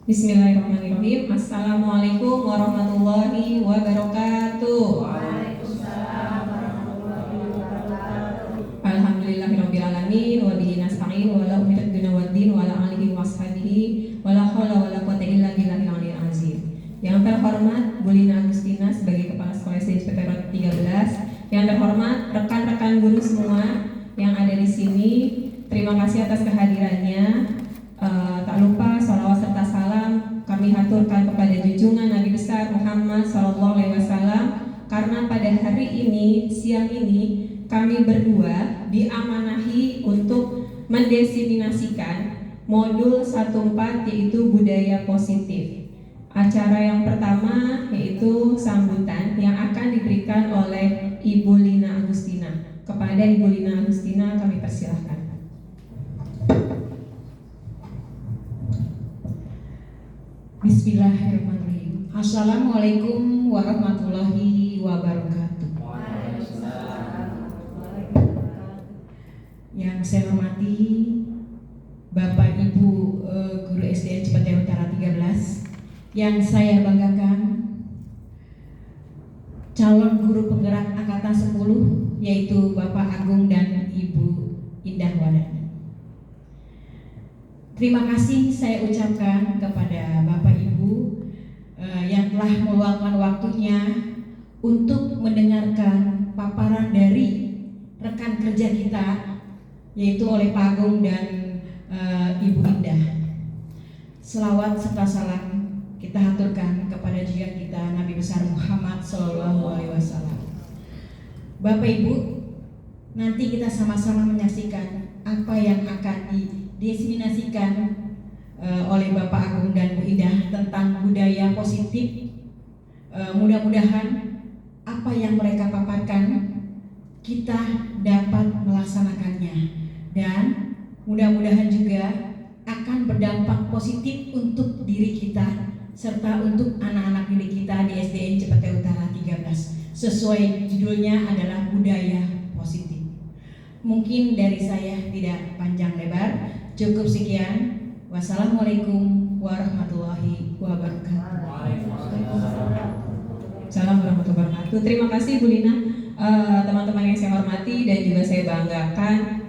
Bismillahirrahmanirrahim. Assalamualaikum warahmatullahi wabarakatuh. Waalaikumsalam warahmatullahi wabarakatuh. Alhamdulillahirabbil alamin wa bihi nasta'in wa la umira dunya waddin wa la alihi washabihi wa la haula wa la quwwata illa billahil aliyyil azim. Yang terhormat Bu Lina Agustina sebagai Kepala Sekolah SD CPT 13, yang terhormat rekan-rekan guru semua yang ada di sini, terima kasih atas kehadirannya. Tak lupa salawat serta salam kami haturkan kepada junjungan Nabi besar Muhammad SAW, karena pada hari ini, siang ini, kami berdua diamanahi untuk mendeseminasikan modul 14 yaitu budaya positif. Acara yang pertama yaitu sambutan yang akan diberikan oleh Ibu Lina Agustina. Kepada Ibu Lina Agustina kami persilahkan. Bismillahirrahmanirrahim. Assalamualaikum warahmatullahi wabarakatuh. Yang saya hormati Bapak Ibu Guru SDN Cipatujah Utara 13, yang saya banggakan calon guru penggerak angkatan 10 yaitu Bapak Agung dan Ibu Indah Wadani. Terima kasih saya ucapkan kepada Bapak Ibu yang telah meluangkan waktunya untuk mendengarkan paparan dari rekan kerja kita, yaitu oleh Pak Agung dan Ibu Indah. Selawat serta salam kita haturkan kepada junjungan kita Nabi besar Muhammad SAW. Bapak Ibu, nanti kita sama-sama menyaksikan apa yang akan dideseminasikan oleh Bapak Agung dan Bu Indah tentang budaya positif. Mudah-mudahan apa yang mereka paparkan kita dapat melaksanakannya, dan mudah-mudahan juga akan berdampak positif untuk diri kita serta untuk anak-anak didik kita di SDN Cipatujah Utara 13. Sesuai judulnya adalah budaya positif. Mungkin dari saya tidak panjang lebar, cukup sekian. Wassalamualaikum warahmatullahi wabarakatuh. Assalamualaikum warahmatullahi wabarakatuh. Terima kasih Bu Lina. Teman-teman yang saya hormati dan juga saya banggakan,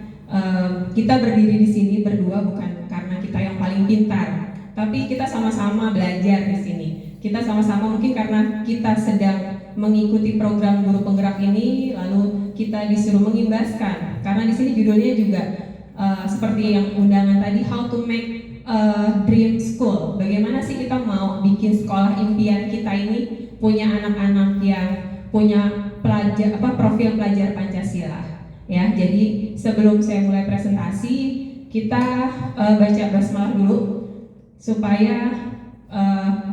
kita berdiri di sini berdua bukan karena kita yang paling pintar, tapi kita sama-sama belajar di sini. Kita sama-sama mungkin karena kita sedang mengikuti program guru penggerak ini, lalu kita disuruh mengimbaskan. Karena di sini judulnya juga seperti yang undangan tadi, how to make dream school. Bagaimana sih kita mau bikin sekolah impian kita ini punya anak-anak yang punya profil pelajar Pancasila. Ya, jadi sebelum saya mulai presentasi, kita baca basmalah dulu supaya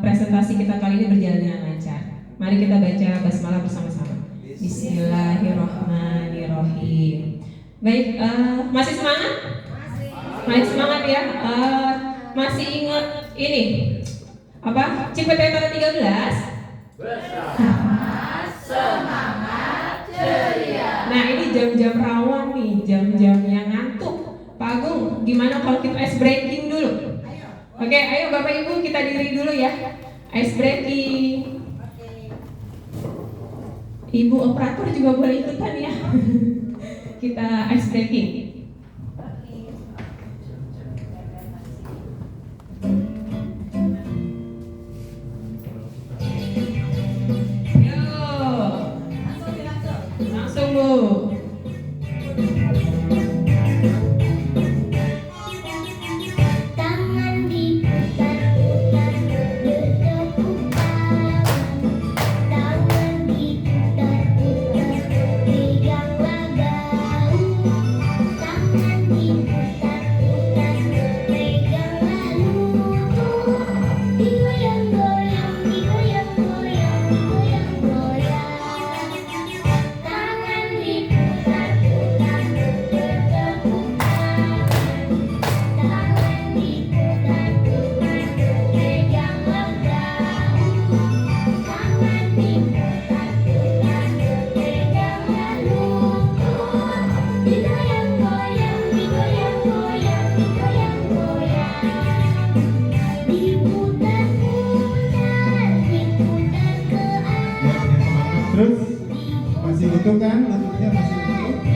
presentasi kita kali ini berjalan dengan lancar. Mari kita baca basmalah bersama-sama. Bismillahirrahmanirrahim. Baik, masih semangat? Masih semangat ya. Masih ingat ini apa? Cipatujah Utara 13? Bersama semangat ceria. Nah, ini jam-jam rawan nih, jam-jam yang ngantuk. Pak Agung, gimana kalau kita ice breaking dulu? Oke, ayo Bapak Ibu kita diri dulu ya. Ice breaking. Ibu operator juga boleh ikutan ya. Kita ice breaking. Langsung Bu. Tangan diputar-putar bertepuk tangan. Tangan diputar-putar pegang gaun. utuh kan? Lututnya masih utuh.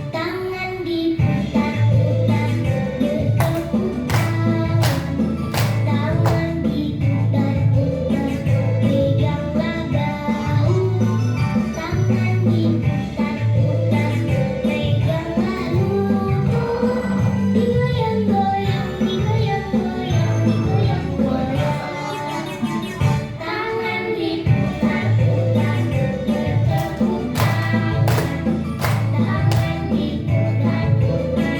Tangan diputar-putar, bertepuk tangan. Tangan diputar-putar, peganglah bahu. Tangan diputar-putar, peganglah lutut. Digoyang-goyang, digoyang-goyang, digoyang-goyang. Tangan diputar-putar, bertepuk tangan. Tangan diputar-putar,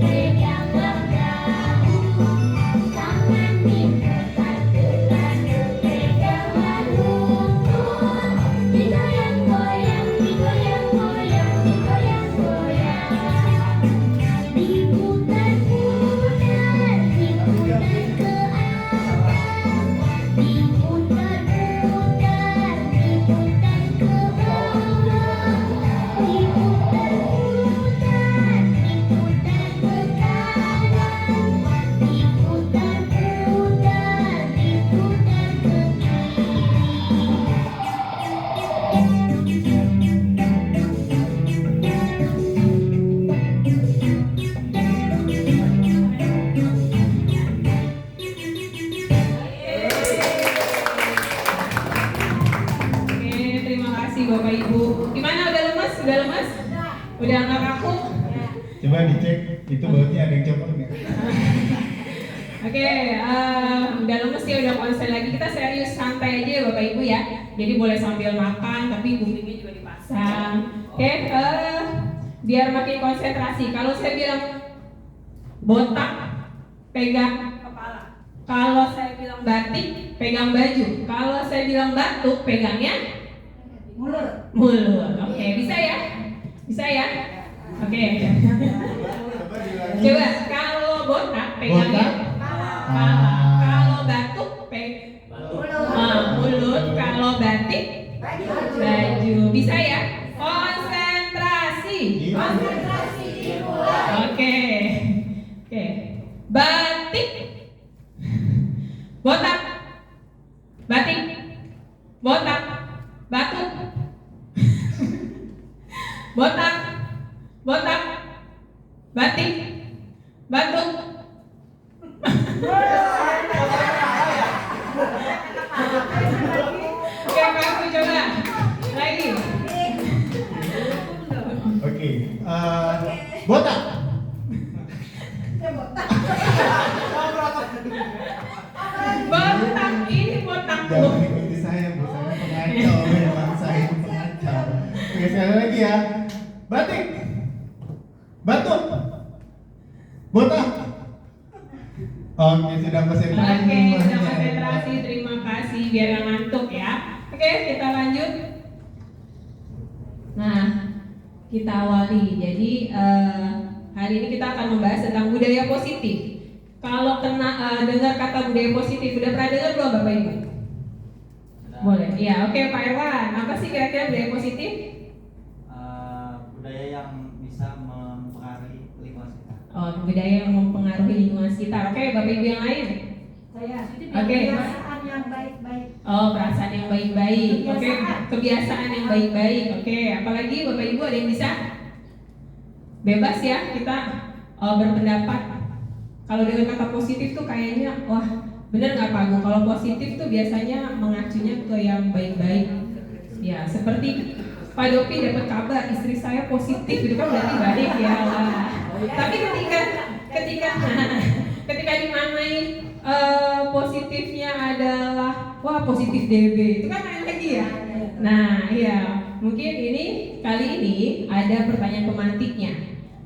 peganglah bahu. Tangan diputar-putar, peganglah lutut. Digoyang-goyang, digoyang-goyang, digoyang-goyang. Diputar-putar, diputar ke atas. Diputar-putar, diputar ke bawah. Diputar-putar, diputar ke kanan. Diputar-putar, diputar ke Oke, terima kasih Bapak Ibu. Gimana, udah lemas? Udah lemas? Udah nggak kaku? Coba dicek, itu bautnya ada yang copot nggak? Oke, udah lemes ya, udah konsen lagi. Kita serius, santai aja ya Bapak Ibu ya. Jadi boleh sambil makan, tapi kupingnya juga dipasang. Oke, biar makin konsentrasi. Kalau saya bilang botak, pegang kepala. Kalau saya bilang batik, pegang baju. Kalau saya bilang batuk, pegangnya mulut. Oke, bisa ya? Bisa ya? Oke. Coba, kalau botak, pegangnya kepala. Kalau batuk, mulut. Kalau batik, baju. Bisa ya? Konsentrasi. Oke. Oke. Batik. Botak. Batik. Botak. Batuk. Botak. Botak. Batik. Batuk. Oke, Pak Aku coba. Lagi. Oke, botak. Botak, ini botak. Jangan ikuti saya, Bu. Saya pengacau, memang saya pengacau. Oke, sekali lagi ya. Batik. Batuk. Botak. Oke, sudah konsentrasi. Oke, sudah konsentrasi. Terima kasih. Biar nggak ngantuk ya. Oke, kita lanjut. Nah, kita awali. Jadi hari ini kita akan membahas tentang budaya positif. Kalau dengar kata budaya positif, udah pernah dengar belum Bapak Ibu? Boleh. Iya, oke Pak Irwan. Apa sih kira-kira budaya positif? Budaya yang bisa mempengaruhi lingkungan sekitar. Oh, budaya yang mempengaruhi lingkungan sekitar. Oke, Bapak Ibu yang lain? Saya Oke. kebiasaan yang baik-baik. Oh, perasaan yang baik-baik. Oke, Kebiasaan. kebiasaan yang baik-baik. Oke, apalagi Bapak Ibu ada yang bisa? Bebas ya, kita berpendapat. Kalau dengan kata positif tuh kayaknya, wah bener nggak Pak Agung? Kalau positif tuh biasanya mengacunya ke yang baik-baik. Ya, seperti Pak Dopi dapat kabar istri saya positif, itu kan berarti baik ya. Wah. Tapi ketika dimaknai positifnya adalah wah positif DB, itu kan lain lagi ya. Nah, iya, mungkin kali ini ada pertanyaan pemantiknya.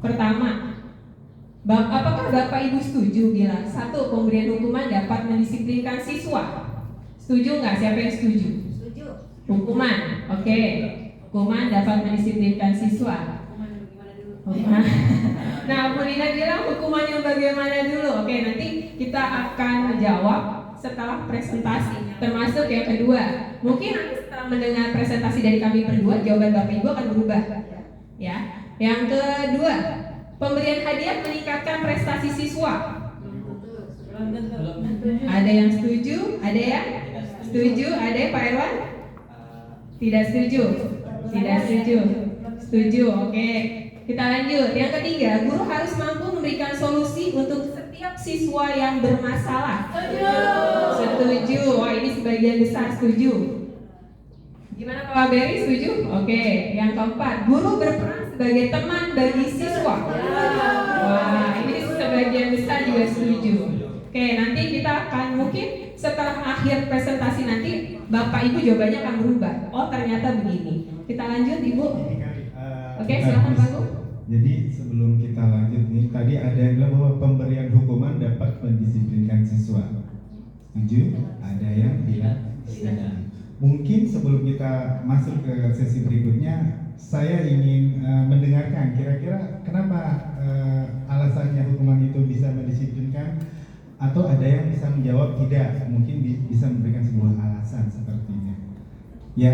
Pertama, apakah Bapak Ibu setuju bila satu, pemberian hukuman dapat mendisiplinkan siswa? Setuju nggak? Siapa yang setuju? Setuju. Hukuman, oke. Hukuman dapat mendisiplinkan siswa. Nah, Bu Lina bilang hukuman yang bagaimana dulu? Oke, nanti kita akan menjawab setelah presentasi, termasuk yang kedua. Mungkin nanti setelah mendengar presentasi dari kami berdua, jawaban Bapak Ibu akan berubah. Ya. Yang kedua, pemberian hadiah meningkatkan prestasi siswa. Ada yang setuju? Ada yang setuju? Ada Pak Erwan? Tidak setuju? Tidak setuju? Setuju, oke. Kita lanjut. Yang ketiga, guru harus mampu memberikan solusi untuk setiap siswa yang bermasalah. Setuju. Wah, ini sebagian besar setuju. Gimana Pak Beri, setuju? Oke. Yang keempat, guru berperan sebagai teman bagi siswa. Wah, ini sebagian besar juga setuju. Oke, nanti kita akan mungkin setelah akhir presentasi nanti Bapak Ibu jawabannya akan berubah. Oh, ternyata begini. Kita lanjut, Ibu. Oke, silakan Pak Gu. Jadi sebelum kita lanjut nih, tadi ada yang bilang bahwa pemberian hukuman dapat mendisiplinkan siswa. Setuju? Ada yang bilang setuju. Mungkin sebelum kita masuk ke sesi berikutnya, saya ingin mendengarkan kira-kira kenapa alasannya hukuman itu bisa mendisiplinkan, atau ada yang bisa menjawab tidak, mungkin bisa memberikan sebuah alasan sepertinya. Ya,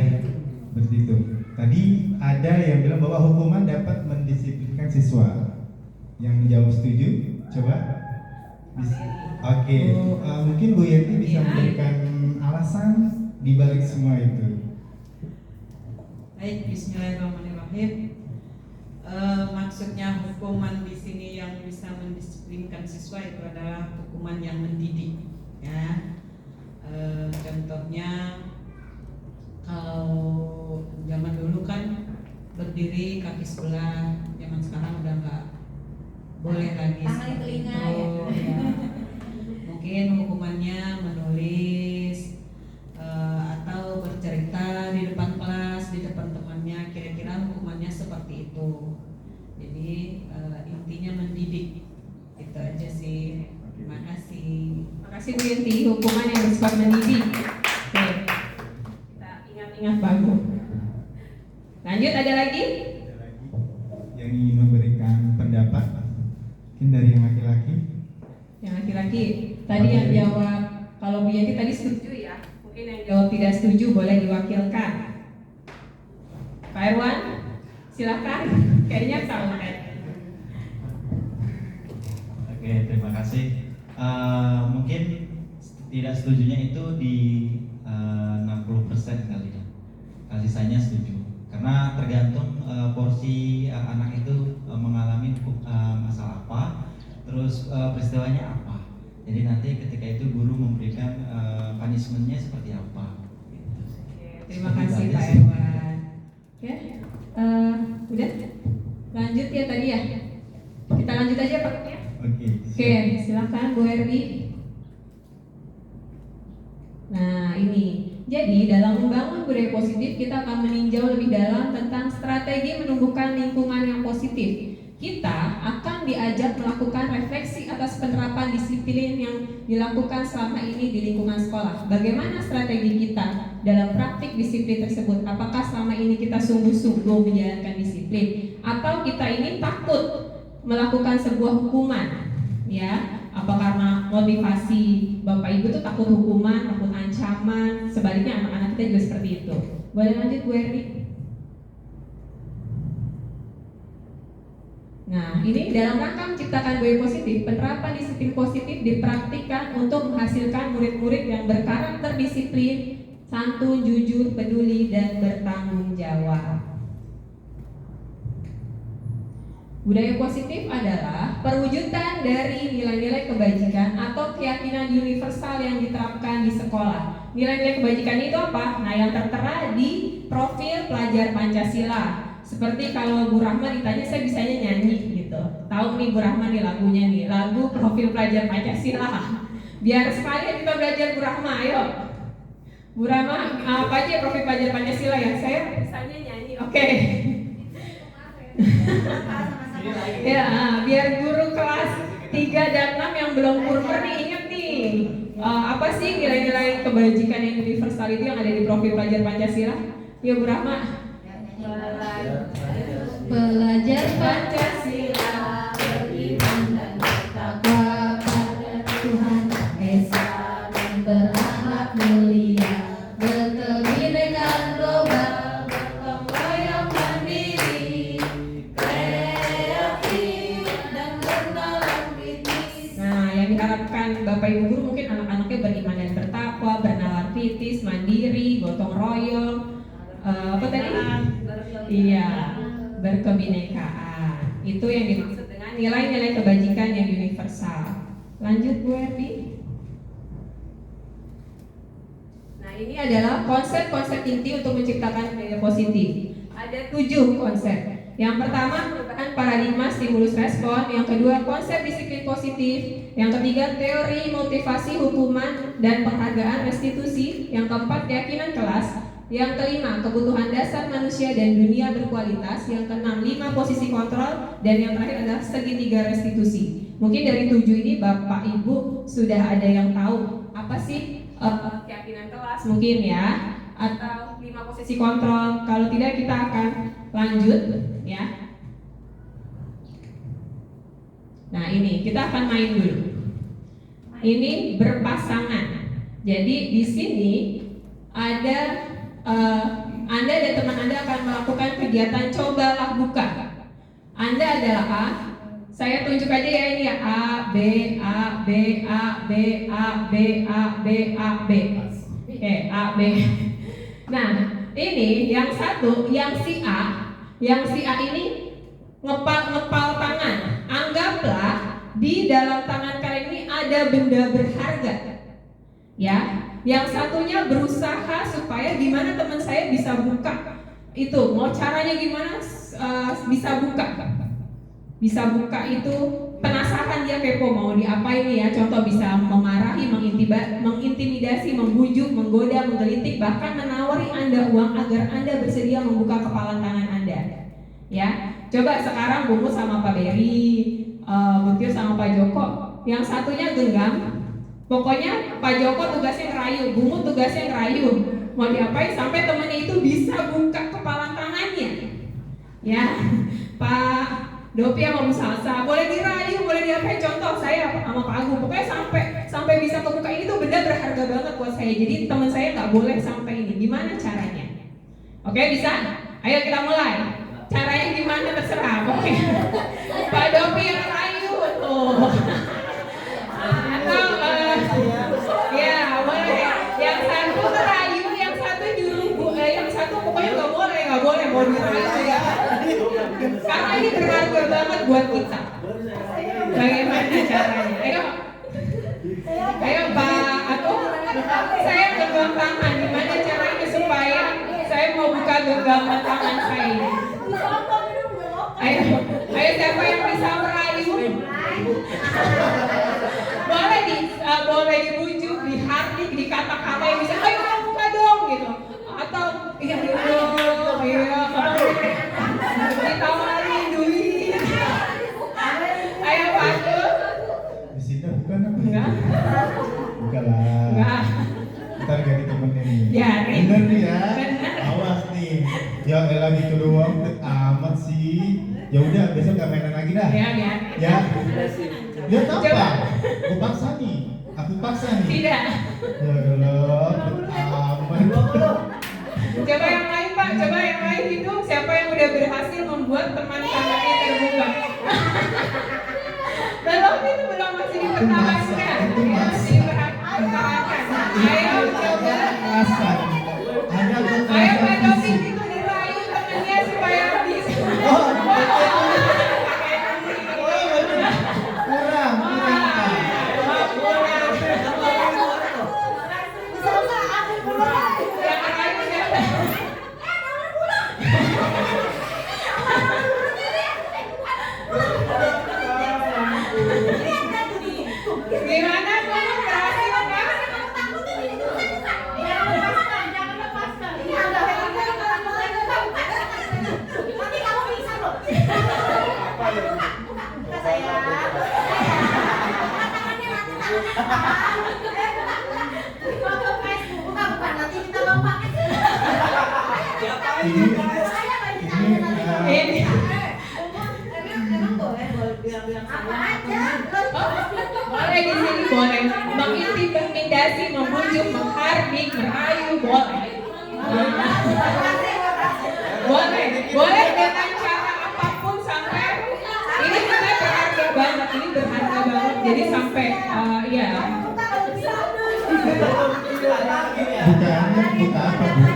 seperti itu. Tadi ada yang bilang bahwa hukuman dapat mendisiplinkan siswa. Yang menjawab setuju, coba. Oke. Mungkin Bu Yenti bisa memberikan alasan di balik semua itu. Baik, Bismillahirrahmanirrahim. Maksudnya hukuman di sini yang bisa mendisiplinkan siswa itu adalah hukuman yang mendidik, ya. Contohnya kalau zaman dulu kan berdiri kaki sebelah, zaman sekarang udah nggak boleh lagi. Tangan di telinga ya. Mungkin hukumannya menulis atau bercerita di depan kelas, di depan temannya, kira-kira hukumannya seperti itu. Jadi intinya mendidik, itu aja sih. Terima kasih. Terima kasih Bu Yenti, hukuman yang bersifat mendidik. Oke. Kita ingat bagus. Lanjut, ada lagi? Ada lagi yang ingin memberikan pendapat, mungkin dari yang laki-laki. Yang laki-laki. Tadi yang jawab, kalau Bu Yenti tadi setuju ya. Mungkin yang jawab tidak setuju boleh diwakilkan. Pak Erwan, silakan. Kayaknya tahu kan. Oke, terima kasih. Mungkin tidak setujunya itu di 60% kali ya. Sisanya setuju. Karena tergantung porsi anak itu mengalami masalah apa, terus peristiwanya apa. Jadi nanti ketika itu guru memberikan punishment-nya seperti apa. Gitu. Terima kasih Pak Erwan. Ya, udah lanjut ya tadi ya. Kita lanjut aja Pak ya. Oke, silakan Bu Herdi. Nah ini, jadi dalam membangun budaya positif kita akan meninjau lebih dalam tentang strategi menumbuhkan lingkungan yang positif. Kita akan diajak melakukan refleksi atas penerapan disiplin yang dilakukan selama ini di lingkungan sekolah. Bagaimana strategi kita dalam praktik disiplin tersebut? Apakah selama ini kita sungguh-sungguh menjalankan disiplin, atau kita ini takut melakukan sebuah hukuman? Ya, apa karena motivasi Bapak Ibu tuh takut hukuman, takut ancaman? Sebaliknya anak-anak kita juga seperti itu. Boleh lanjut Bu Erdi? Nah, ini dalam rangka menciptakan budaya positif, penerapan disiplin positif dipraktikkan untuk menghasilkan murid-murid yang berkarakter disiplin, santun, jujur, peduli, dan bertanggung jawab. Budaya positif adalah perwujudan dari nilai-nilai kebajikan atau keyakinan universal yang diterapkan di sekolah. Nilai-nilai kebajikan itu apa? Nah, yang tertera di profil pelajar Pancasila. Seperti kalau Bu Rahma ditanya, saya bisanya nyanyi gitu. Tahu nih Bu Rahma nih lagunya nih, lagu profil pelajar Pancasila. Biar sekalian kita belajar Bu Rahma, ayo. Bu Rahma, apa aja profil pelajar Pancasila ya? Saya bisanya nyanyi, oke. Ya, biar guru kelas 3 dan 6 yang belum kurmer nih inget nih. Apa sih nilai-nilai kebajikan yang universal itu yang ada di profil pelajar Pancasila? Ya Bu Rahma. Pelajar Pancasila beriman dan bertakwa pada Tuhan Yang Esa dan berakhlak mulia, berkebinekaan global, berkembang yang mandiri, kreatif dan bernalar kritis. Nah, yang diharapkan Bapak Ibu guru mungkin anak-anaknya beriman dan bertakwa, bernalar kritis, mandiri, gotong royong, apa tadi? Iya, berkebinekaan. Itu yang dimaksud dengan nilai-nilai kebajikan yang universal. Lanjut Bu Erdi. Nah, ini adalah konsep-konsep inti untuk menciptakan budaya positif. Ada 7 konsep. Yang pertama, perubahan paradigma stimulus respon. Yang kedua, konsep disiplin positif. Yang ketiga, teori motivasi hukuman dan penghargaan restitusi. Yang keempat, keyakinan kelas. Yang kelima, kebutuhan dasar manusia dan dunia berkualitas. Yang keenam, 5 posisi kontrol. Dan yang terakhir adalah segitiga restitusi. Mungkin dari 7 ini Bapak Ibu sudah ada yang tahu apa sih keyakinan kelas mungkin ya, atau 5 posisi kontrol. Kalau tidak kita akan lanjut ya. Nah, ini kita akan main dulu. Ini berpasangan. Jadi di sini ada Anda dan teman Anda akan melakukan kegiatan cobalah buka. Anda adalah A. Saya tunjuk aja ya ini ya, A, B, A, B, A, B, A, B, A, B, A, B. Oke, A, B. Nah, ini yang satu, yang si A ini ngepal tangan. Anggaplah di dalam tangan kalian ini ada benda berharga. Ya, yang satunya berusaha supaya gimana teman saya bisa buka itu. Mau caranya gimana bisa buka? Bisa buka itu, penasaran dia, kepo mau diapain nih ya. Contoh bisa memarahi, mengintimidasi, membujuk, menggoda, menggelitik, bahkan menawari Anda uang agar Anda bersedia membuka kepala tangan Anda. Ya, coba sekarang Bungu sama Pak Beri, Butio sama Pak Joko, yang satunya genggam. Pokoknya Pak Joko tugasnya ngerayu, Bungu tugasnya ngerayu. Mau diapain sampai temennya itu bisa buka kepala tangannya. Ya, Pak Dopi sama Bu Salsa, boleh dirayu, boleh diapain. Contoh saya sama Pak Agung, pokoknya sampai bisa kebuka. Ini tuh benda berharga banget buat saya. Jadi teman saya nggak boleh sampai ini. Gimana caranya? Oke, bisa? Ayo kita mulai. Caranya gimana terserah. Oke. Pak Dopi yang rayu tuh. Atau ya boleh. Yang satu rayu, yang satu nyuruh yang satu pokoknya nggak boleh mau dirayu ya. Karena ini berharga banget buat kita. Bagaimana caranya? Ayo Pak, saya genggam tangan. Gimana caranya supaya saya mau buka genggaman tangan saya? Ayo siapa yang bisa merayu? Boleh dibujuk, dihardik, dikata-kata yang bisa. Ayo kamu buka dong gitu. Atau iya ditawarin duit. Ayo Pak. Di sini bukan apa? Enggak. Bukan lah. Enggak. Ntar ganti temennya nih. Ya, Bener nih ya. Bener. Awas nih. Ya elah gitu doang, amat sih. Ya udah besok gak mainan lagi dah. Ya. Ya. Lihat apa? Coba. Aku paksa nih. Aku paksa nih. Tidak. Ya elah, amat. Coba yang lain Pak, coba yang lain gitu. Siapa yang udah berhasil membuat teman tangannya terbuka? Belum, itu belum, masih dipertahankan. Itu Ya, masa. masih dipertahankan. Ayo coba. Kekerasan. Ada Ayo kekerasan Pak Dopi fisik. itu dirayu temannya supaya bisa. Oh, kurang. Yang rayu siapa? Gimana kamu berhasil kan? Ini sampai ya. Buka kalau bisa. Buka apa Bu?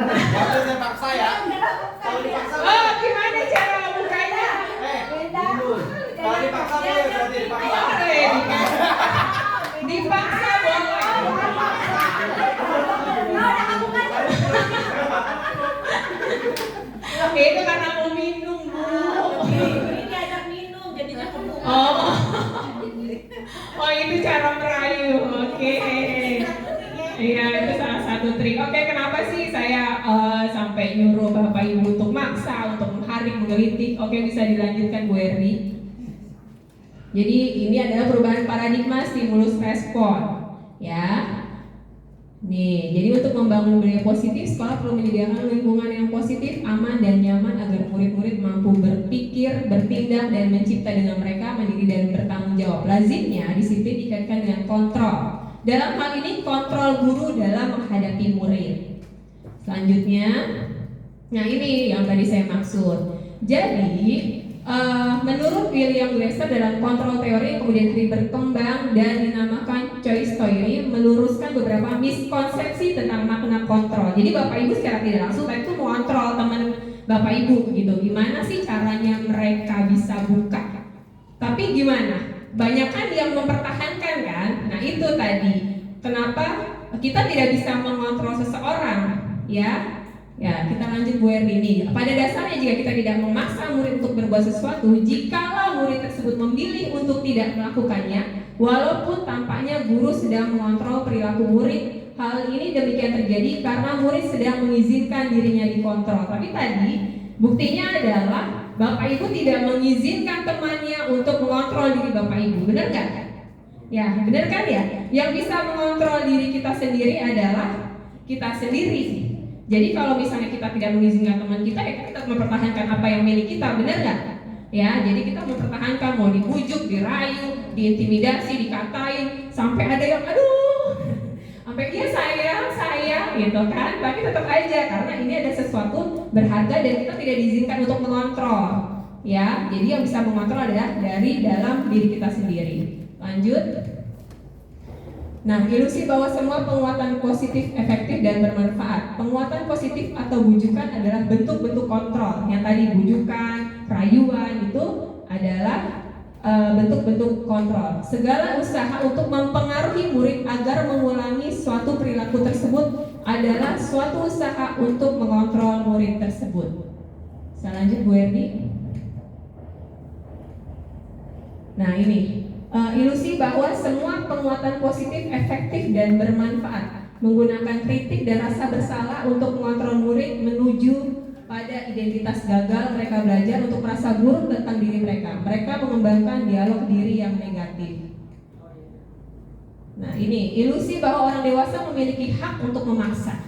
Waktu saya paksa ya. Kalau dipaksa. Oh, gimana cara bukanya? Kalau dipaksa boleh berarti dipaksa. Dipaksa boleh. Itu karena mau minum, Bu. Ini diajak minum jadinya kebuka. Oh itu cara merayu, oke. Iya itu salah satu trik. Oke, kenapa sih saya sampai nyuruh Bapak Ibu untuk maksa, untuk mengharik, menggelitik? Oke, bisa dilanjutkan Bu Erni. Jadi ini adalah perubahan paradigma stimulus respon, ya. Nih, jadi untuk membangun budaya positif, sekolah perlu menyediakan lingkungan yang positif, aman dan nyaman agar murid-murid mampu berpikir, bertindak dan mencipta dengan mereka mandiri dan bertanggung jawab. Lazimnya disiplin dikaitkan dengan kontrol. Dalam hal ini kontrol guru dalam menghadapi murid. Selanjutnya, nah ini yang tadi saya maksud. Jadi menurut William Glasser dalam kontrol teori yang kemudian berkembang dan dinamakan choice theory, meluruskan beberapa miskonsepsi tentang makna kontrol. Jadi Bapak Ibu secara tidak langsung itu mengontrol teman Bapak Ibu gitu. Gimana sih caranya mereka bisa buka? Tapi gimana? Banyak kan yang mempertahankan kan? Nah itu tadi. Kenapa kita tidak bisa mengontrol seseorang? Ya, kita lanjut Bu Erni ini. Pada dasarnya jika kita tidak memaksa murid untuk berbuat sesuatu, jikalau murid tersebut memilih untuk tidak melakukannya, walaupun tampaknya guru sedang mengontrol perilaku murid, hal ini demikian terjadi karena murid sedang mengizinkan dirinya dikontrol. Tapi tadi buktinya adalah Bapak Ibu tidak mengizinkan temannya untuk mengontrol diri Bapak Ibu, benar nggak? Ya, benar kan ya? Yang bisa mengontrol diri kita sendiri adalah kita sendiri. Jadi kalau misalnya kita tidak mengizinkan teman kita, ya kita mempertahankan apa yang milik kita, benar nggak? Ya, jadi kita mempertahankan, mau dibujuk, dirayu, diintimidasi, dikatain, sampai ada yang sampai iya saya, gitu kan? Tapi tetap aja karena ini ada sesuatu berharga dan kita tidak diizinkan untuk mengontrol. Ya, jadi yang bisa mengontrol adalah dari dalam diri kita sendiri. Lanjut. Nah, ilusi bahwa semua penguatan positif efektif dan bermanfaat. Penguatan positif atau bujukan adalah bentuk-bentuk kontrol. Yang tadi bujukan, rayuan itu adalah bentuk-bentuk kontrol. Segala usaha untuk mempengaruhi murid agar mengulangi suatu perilaku tersebut adalah suatu usaha untuk mengontrol murid tersebut. Saya lanjut Bu Erni. Nah ini. Ilusi bahwa semua penguatan positif efektif dan bermanfaat, menggunakan kritik dan rasa bersalah untuk mengontrol murid menuju pada identitas gagal mereka belajar untuk merasa buruk tentang diri mereka. Mereka mengembangkan dialog diri yang negatif. Nah ini ilusi bahwa orang dewasa memiliki hak untuk memaksa.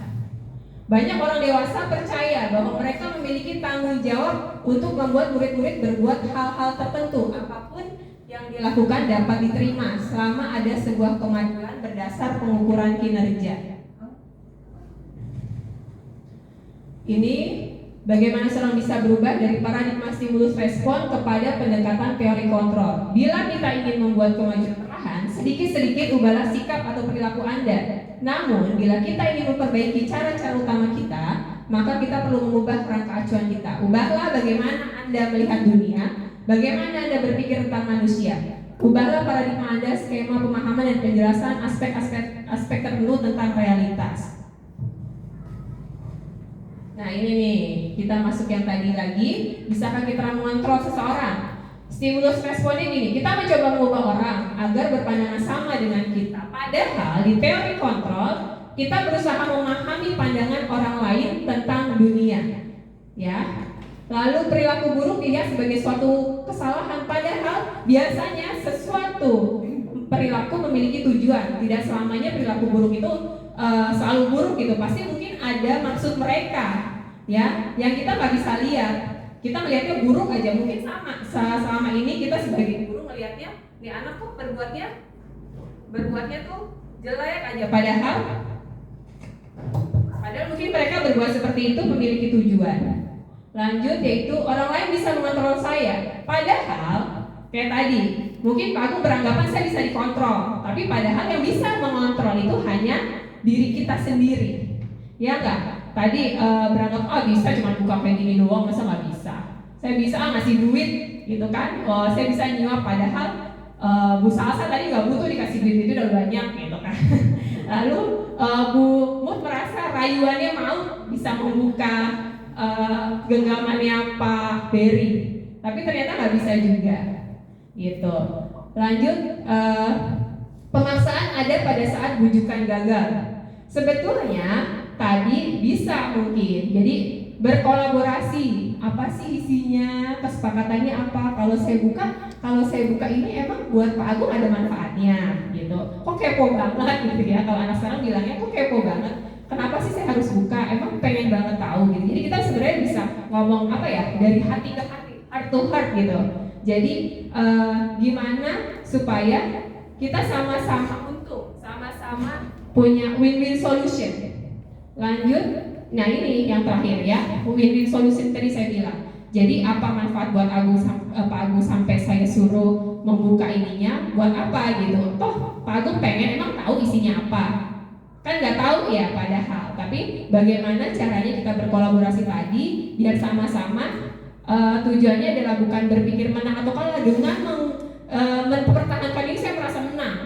Banyak orang dewasa percaya bahwa mereka memiliki tanggung jawab untuk membuat murid-murid berbuat hal-hal tertentu, apapun yang dilakukan dapat diterima selama ada sebuah kemajuan berdasar pengukuran kinerja. Ini bagaimana seorang bisa berubah dari paradigma stimulus respon kepada pendekatan teori kontrol. Bila kita ingin membuat kemajuan perlahan, sedikit-sedikit ubahlah sikap atau perilaku Anda. Namun, bila kita ingin memperbaiki cara-cara utama kita, maka kita perlu mengubah kerangka acuan kita. Ubahlah bagaimana Anda melihat dunia, bagaimana Anda berpikir tentang manusia. Ubahlah paradigma Anda, skema pemahaman dan penjelasan aspek tertentu tentang realitas. Nah ini nih, kita masuk yang tadi lagi. Bisakah kita mengontrol seseorang? Stimulus responnya gini, kita mencoba mengubah orang agar berpandangan sama dengan kita. Padahal di teori kontrol, kita berusaha memahami pandangan orang lain tentang dunia. Ya. Lalu perilaku buruk dilihat sebagai suatu kesalahan, padahal biasanya sesuatu perilaku memiliki tujuan. Tidak selamanya perilaku buruk itu selalu buruk gitu. Pasti mungkin ada maksud mereka, ya, yang kita nggak bisa lihat. Kita melihatnya buruk aja, mungkin sama. Selama ini kita sebagai guru melihatnya, nih anak kok berbuatnya tuh jelek aja. Padahal mungkin mereka berbuat seperti itu memiliki tujuan. Lanjut, yaitu orang lain bisa mengontrol saya. Padahal kayak tadi, mungkin Pak Agung beranggapan saya bisa dikontrol, tapi padahal yang bisa mengontrol itu hanya diri kita sendiri, ya enggak? Tadi beranggap bisa cuma buka kayak gini doang, masa nggak bisa? Saya bisa ngasih duit gitu kan? Saya bisa nyuap, padahal Bu Salsa tadi nggak butuh dikasih duit, itu udah banyak gitu kan? Lalu Bu Mut merasa rayuannya mau bisa membuka genggamannya Pak Berry, tapi ternyata nggak bisa juga gitu. Lanjut, pemaksaan ada pada saat bujukan gagal. Sebetulnya tadi bisa mungkin jadi berkolaborasi, apa sih isinya, kesepakatannya apa, kalau saya buka ini emang buat Pak Agung ada manfaatnya gitu. Kok kepo banget gitu ya, kalau anak sekarang bilangnya kok kepo banget, kenapa sih saya harus buka, emang pengen banget tahu gitu. Jadi kita sebenarnya bisa ngomong apa ya, dari hati ke hati, heart to heart gitu. Jadi gimana supaya kita sama-sama untung, sama-sama punya win-win solution. Lanjut, nah ini yang terakhir ya, win-win solution tadi saya bilang. Jadi apa manfaat buat Pak Agung sampai saya suruh membuka ininya, buat apa gitu? Toh Pak Agung pengen emang tahu isinya apa, kan nggak tahu ya padahal. Tapi bagaimana caranya kita berkolaborasi tadi biar sama-sama tujuannya adalah bukan berpikir menang atau kalah. Dengan mempertahankan ini saya merasa menang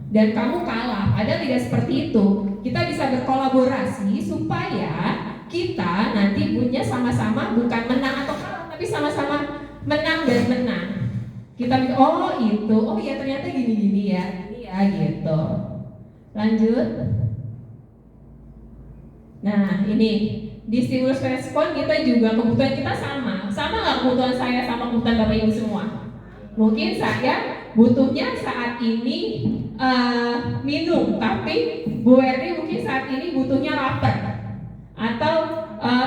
dan kamu kalah, padahal tidak seperti itu. Kita bisa berkolaborasi supaya kita nanti punya sama-sama bukan menang atau kalah, tapi sama-sama menang dan menang. Kita oh ya ternyata gini ya gitu. Lanjut. Nah ini di stimulus respon kita juga kebutuhan kita sama nggak kebutuhan saya sama kebutuhan Bapak Ibu semua? Mungkin saya butuhnya saat ini minum, tapi Bu Erni mungkin saat ini butuhnya lapar. Atau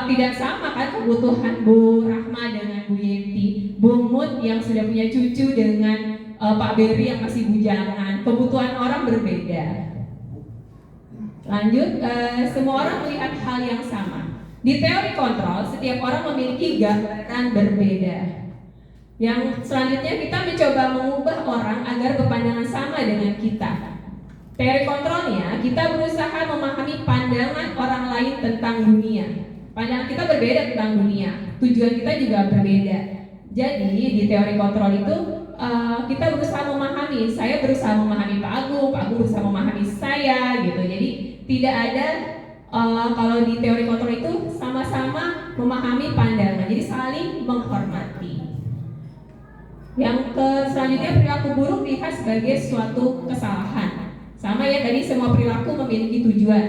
tidak sama kan kebutuhan Bu Rahma dengan Bu Yenti, Bu Mut yang sudah punya cucu dengan Pak Berry yang masih bujangan. Kebutuhan orang berbeda. Lanjut, semua orang melihat hal yang sama. Di teori kontrol, setiap orang memiliki gambaran berbeda. Yang selanjutnya kita mencoba mengubah orang agar berpandangan sama dengan kita. Teori kontrolnya, kita berusaha memahami pandangan orang lain tentang dunia. Pandangan kita berbeda tentang dunia, tujuan kita juga berbeda. Jadi di teori kontrol itu kita berusaha memahami. Saya berusaha memahami Pak Agung berusaha memahami saya gitu. Jadi tidak ada kalau di teori kontrol itu sama-sama memahami pandangan, jadi saling menghormati. Yang selanjutnya, perilaku buruk dilihat sebagai suatu kesalahan. Sama ya, tadi semua perilaku memiliki tujuan.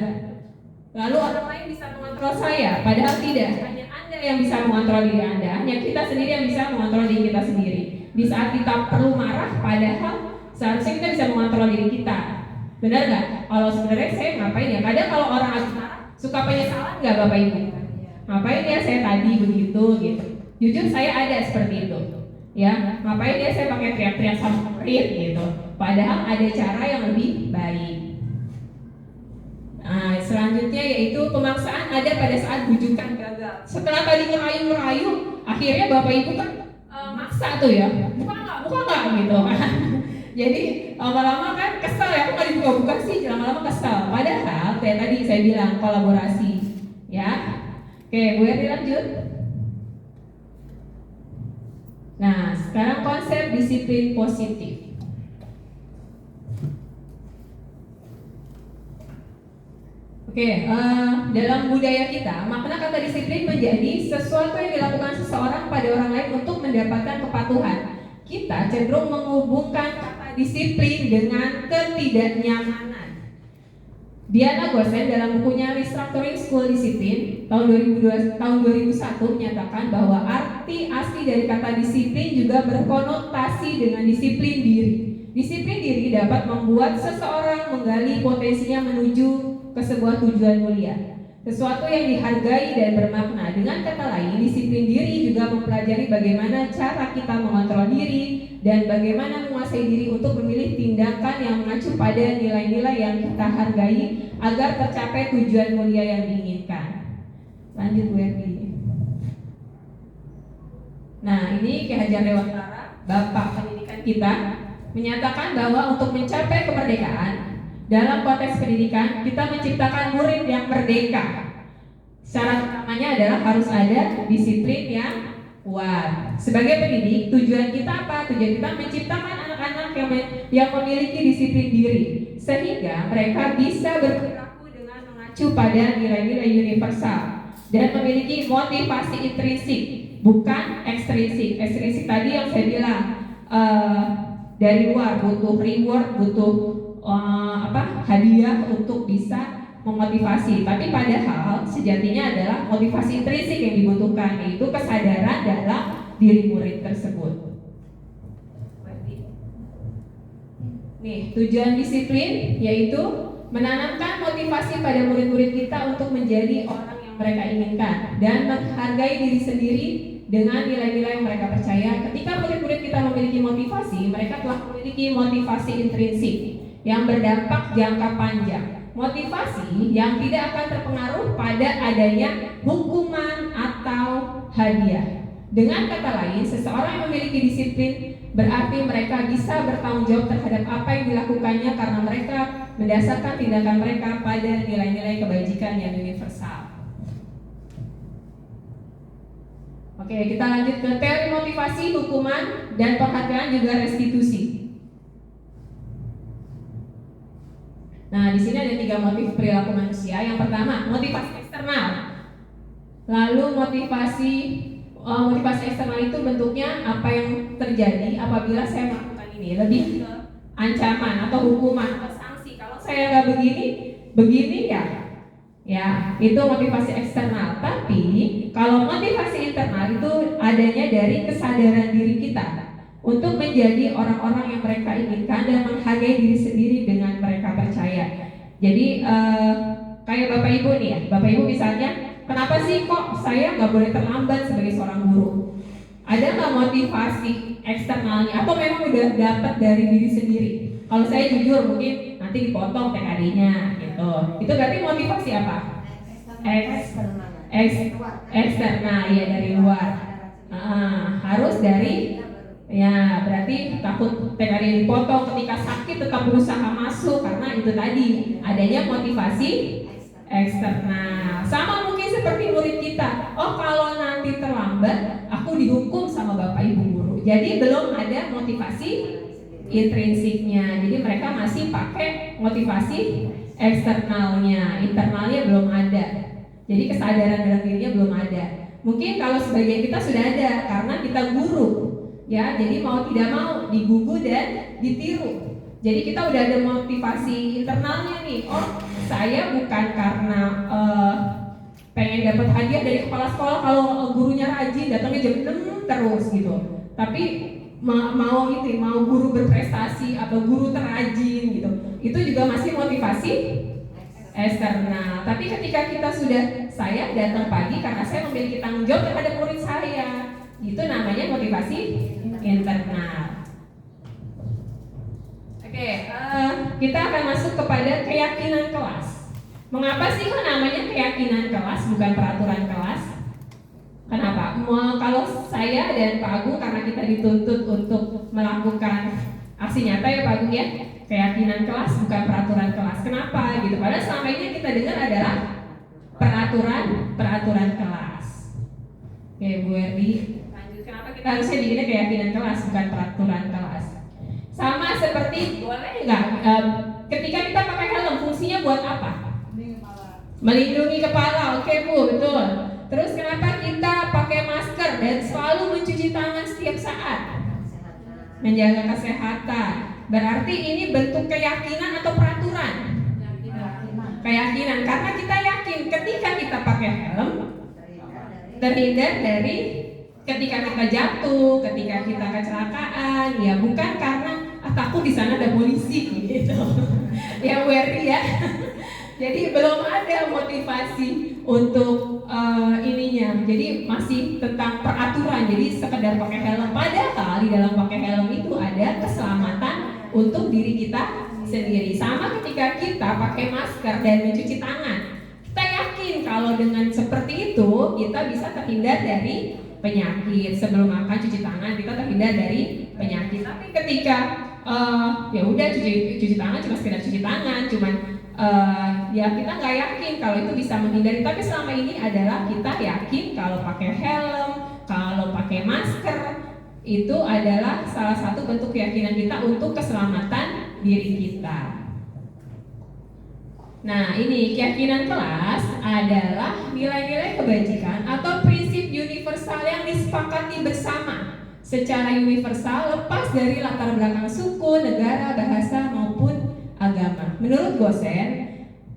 Lalu orang lain bisa mengontrol saya, padahal tidak. Hanya Anda yang bisa mengontrol diri Anda, hanya kita sendiri yang bisa mengontrol diri kita sendiri. Di saat kita perlu marah, padahal seharusnya kita bisa mengontrol diri kita. Benar nggak? Kalau sebenarnya saya ngapain ya? Kadang kalau orang habis marah suka penyesalan nggak Bapak Ibu? Ngapain ya saya tadi begitu gitu? Jujur saya ada seperti itu. Ya, ngapain ya saya pakai teriak-teriak sama murid gitu? Padahal ada cara yang lebih baik. Nah, selanjutnya yaitu pemaksaan ada pada saat bujukan gagal. Setelah tadi ngerayu-ngerayu, akhirnya Bapak Ibu kan maksa tuh ya, buka nggak gitu. Jadi lama-lama kan kesel ya, aku nggak dibuka-buka sih, lama-lama kesel. Padahal kayak tadi saya bilang kolaborasi, ya. Oke, Bu Erni lanjut. Nah, sekarang konsep disiplin positif. Oke, dalam budaya kita, makna kata disiplin menjadi sesuatu yang dilakukan seseorang pada orang lain untuk mendapatkan kepatuhan. Kita cenderung menghubungkan kata disiplin dengan ketidaknyamanan. Diana Gosen dalam bukunya Restructuring School Discipline tahun 2001 menyatakan bahwa arti asli dari kata disiplin juga berkonotasi dengan disiplin diri. Disiplin diri dapat membuat seseorang menggali potensinya menuju ke sebuah tujuan mulia, sesuatu yang dihargai dan bermakna. Dengan kata lain, disiplin diri juga mempelajari bagaimana cara kita mengontrol diri dan bagaimana menguasai diri untuk memilih tindakan yang mengacu pada nilai-nilai yang kita hargai agar tercapai tujuan mulia yang diinginkan. Lanjut Bu Erni. Nah, ini Ki Hajar Dewantara, Bapak pendidikan kita. menyatakan bahwa untuk mencapai kemerdekaan dalam konteks pendidikan kita menciptakan murid yang merdeka. Syarat utamanya adalah harus ada disiplin yang kuat. Sebagai pendidik, tujuan kita apa? Tujuan kita menciptakan anak-anak yang memiliki disiplin diri, sehingga mereka bisa berperilaku dengan mengacu pada nilai-nilai universal dan memiliki motivasi intrinsik, bukan ekstrinsik. Ekstrinsik tadi yang saya bilang dari luar butuh reward, butuh hadiah untuk bisa memotivasi, tapi padahal sejatinya adalah motivasi intrinsik yang dibutuhkan, yaitu kesadaran dalam diri murid tersebut. Nih, tujuan disiplin yaitu menanamkan motivasi pada murid-murid kita untuk menjadi orang yang mereka inginkan dan menghargai diri sendiri dengan nilai-nilai yang mereka percaya. Ketika murid-murid kita memiliki motivasi, mereka telah memiliki motivasi intrinsik yang berdampak jangka panjang. Motivasi yang tidak akan terpengaruh pada adanya hukuman atau hadiah. Dengan kata lain, seseorang yang memiliki disiplin berarti mereka bisa bertanggung jawab terhadap apa yang dilakukannya karena mereka mendasarkan tindakan mereka pada nilai-nilai kebajikan yang universal. Oke, kita lanjut ke teori motivasi, hukuman, dan penghargaan juga restitusi. Nah, di sini ada 3 motif perilaku manusia. Yang pertama, motivasi eksternal. Lalu motivasi eksternal itu bentuknya apa yang terjadi apabila saya melakukan ini, lebih ke ancaman atau hukuman atau sanksi. Kalau saya nggak begini ya itu motivasi eksternal. Tapi kalau motivasi internal itu adanya dari kesadaran diri kita untuk menjadi orang-orang yang mereka inginkan dan menghargai diri sendiri dengan mereka percaya. Jadi kayak Bapak Ibu nih ya, Bapak Ibu misalnya, kenapa sih kok saya nggak boleh terlambat sebagai seorang guru? Ada nggak motivasi eksternalnya? Atau memang udah dapat dari diri sendiri? Kalau saya jujur mungkin nanti dipotong TKD-nya gitu. Itu berarti motivasi apa? Eksternal ya, dari luar. Harus dari ya, berarti takut TKD dipotong, ketika sakit tetap berusaha masuk karena itu tadi adanya motivasi eksternal. Sama mungkin seperti murid kita. Oh, kalau nanti terlambat aku dihukum sama Bapak Ibu guru. Jadi belum ada motivasi intrinsiknya. Jadi mereka masih pakai motivasi eksternalnya, internalnya belum ada. Jadi kesadaran dalam dirinya belum ada. Mungkin kalau sebagian kita sudah ada karena kita guru. Ya, jadi mau tidak mau digugu dan ditiru. Jadi kita udah ada motivasi internalnya nih. Oh, saya bukan karena pengen dapat hadiah dari kepala sekolah kalau gurunya rajin datangnya jam 6 terus gitu. Tapi mau guru berprestasi atau guru terrajin gitu. Itu juga masih motivasi eksternal. Tapi ketika kita saya datang pagi karena saya memiliki tanggung jawab terhadap murid saya. Itu namanya motivasi internal. Oke, kita akan masuk kepada keyakinan kelas. Mengapa sih kok namanya keyakinan kelas bukan peraturan kelas? Kenapa? Kalau saya dan Pak Agung karena kita dituntut untuk melakukan aksi nyata ya Pak Agung ya, keyakinan kelas bukan peraturan kelas. Kenapa gitu? Padahal selama ini yang kita dengar adalah peraturan kelas. Oke, Bu Erdi. Kenapa kita harusnya bikinnya keyakinan kelas bukan peraturan kelas? Sama seperti boleh nggak ketika kita pakai helm fungsinya buat apa? Melindungi kepala. Oke Bu, betul. Terus kenapa kita pakai masker dan selalu mencuci tangan setiap saat? Menjaga kesehatan. Berarti ini bentuk keyakinan atau peraturan? Keyakinan, karena kita yakin ketika kita pakai helm terhindar dari ketika kita jatuh, ketika kita kecelakaan, ya bukan karena takut di sana ada polisi gitu. Ya Bu Erdi ya. Jadi belum ada motivasi untuk ininya. Jadi masih tentang peraturan. Jadi sekedar pakai helm. Padahal di dalam pakai helm itu ada keselamatan untuk diri kita sendiri. Sama ketika kita pakai masker dan mencuci tangan. Kita yakin kalau dengan seperti itu kita bisa terhindar dari penyakit. Sebelum makan cuci tangan kita terhindar dari penyakit. Tapi ketika ya udah cuci tangan cuma sekedar cuci tangan, cuman ya kita nggak yakin kalau itu bisa menghindari. Tapi selama ini adalah kita yakin kalau pakai helm, kalau pakai masker itu adalah salah satu bentuk keyakinan kita untuk keselamatan diri kita. Nah, ini keyakinan kelas adalah nilai-nilai kebajikan atau prinsip universal yang disepakati bersama secara universal lepas dari latar belakang suku, negara, bahasa maupun agama. Menurut Gosen,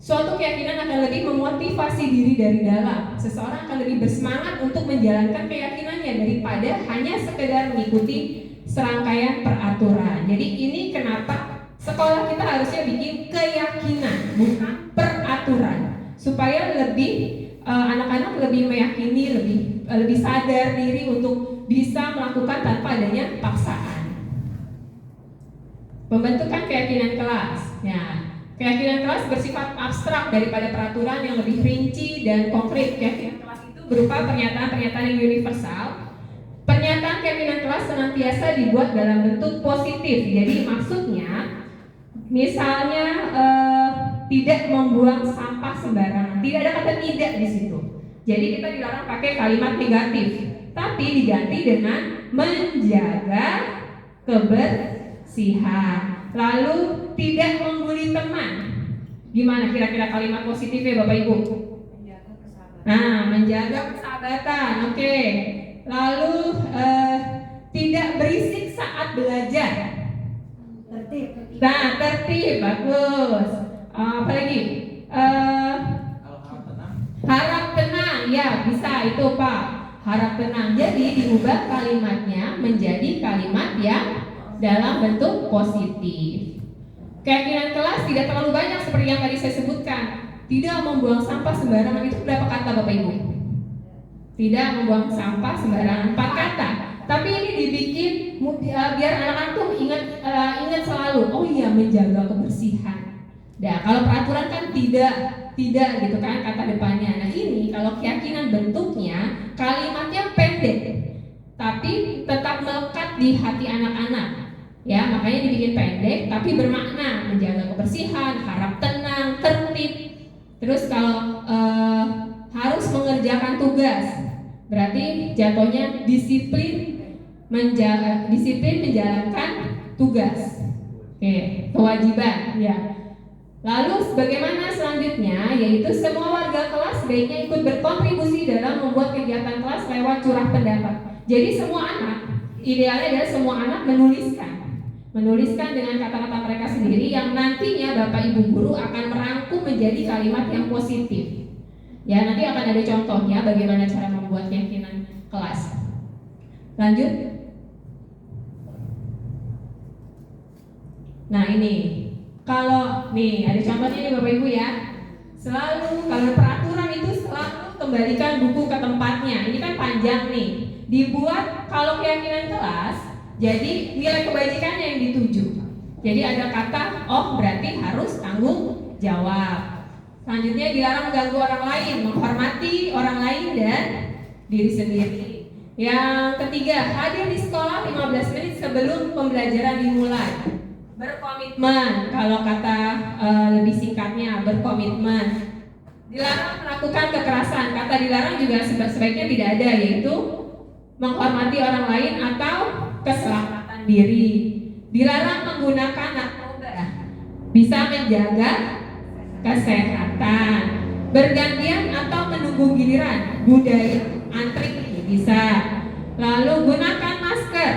suatu keyakinan akan lebih memotivasi diri dari dalam. Seseorang akan lebih bersemangat untuk menjalankan keyakinannya daripada hanya sekedar mengikuti serangkaian peraturan. Jadi ini kenapa sekolah kita harusnya bikin keyakinan, bukan peraturan, supaya lebih anak-anak lebih meyakini, lebih sadar diri untuk bisa melakukan tanpa adanya paksaan. Pembentukan keyakinan kelas. Ya, keyakinan kelas bersifat abstrak daripada peraturan yang lebih rinci dan konkret. Keyakinan kelas itu berupa pernyataan-pernyataan yang universal. Pernyataan keyakinan kelas senantiasa dibuat dalam bentuk positif. Jadi maksudnya misalnya tidak membuang sampah sembarangan, tidak ada kata tidak di situ. Jadi kita dilarang pakai kalimat negatif, tapi diganti dengan menjaga kebersihan. Lalu tidak membuli teman. Gimana kira-kira kalimat positifnya Bapak Ibu? Nah, menjaga persahabatan. Oke. Lalu tidak berisik saat belajar. Tertib. Nah, tertib, bagus. Apa lagi? Harap tenang, ya bisa itu Pak. Harap tenang. Jadi diubah kalimatnya menjadi kalimat yang dalam bentuk positif. Keyakinan kelas tidak terlalu banyak seperti yang tadi saya sebutkan. Tidak membuang sampah sembarangan, itu berapa kata Bapak Ibu? Tidak membuang sampah sembarangan, 4 kata. Tapi ini dibikin biar anak-anak tuh ingat selalu, oh iya menjaga kebersihan. Nah, kalau peraturan kan tidak gitu kan kata depannya. Nah, ini kalau keyakinan bentuknya kalimatnya pendek, tapi tetap melekat di hati anak-anak. Ya, makanya dibikin pendek tapi bermakna, menjaga kebersihan, harap tenang, tertib. Terus kalau harus mengerjakan tugas, berarti jatuhnya disiplin menjalankan tugas. Oke, kewajiban ya. Lalu bagaimana selanjutnya, yaitu semua warga kelas sebaiknya ikut berkontribusi dalam membuat kegiatan kelas lewat curah pendapat. Jadi semua anak, idealnya adalah semua anak menuliskan dengan kata-kata mereka sendiri yang nantinya Bapak Ibu guru akan merangkum menjadi kalimat yang positif. Ya, nanti akan ada contohnya bagaimana cara membuat keyakinan kelas. Lanjut. Nah, ini kalau nih ada contohnya nih Bapak Ibu ya. Selalu kalau peraturan itu selalu kembalikan buku ke tempatnya. Ini kan panjang nih. Dibuat kalau keyakinan kelas, jadi nilai kebajikannya yang dituju. Jadi ada kata, oh berarti harus tanggung jawab. Selanjutnya dilarang mengganggu orang lain, menghormati orang lain dan diri sendiri. Yang ketiga, hadir di sekolah 15 menit sebelum pembelajaran dimulai. Berkomitmen, kalau kata lebih singkatnya berkomitmen. Dilarang melakukan kekerasan. Kata dilarang juga sebaiknya tidak ada, yaitu menghormati orang lain atau keselamatan diri. Dilarang menggunakan narkoba, bisa menjaga kesehatan. Bergantian atau menunggu giliran, budaya antri bisa. Lalu gunakan masker.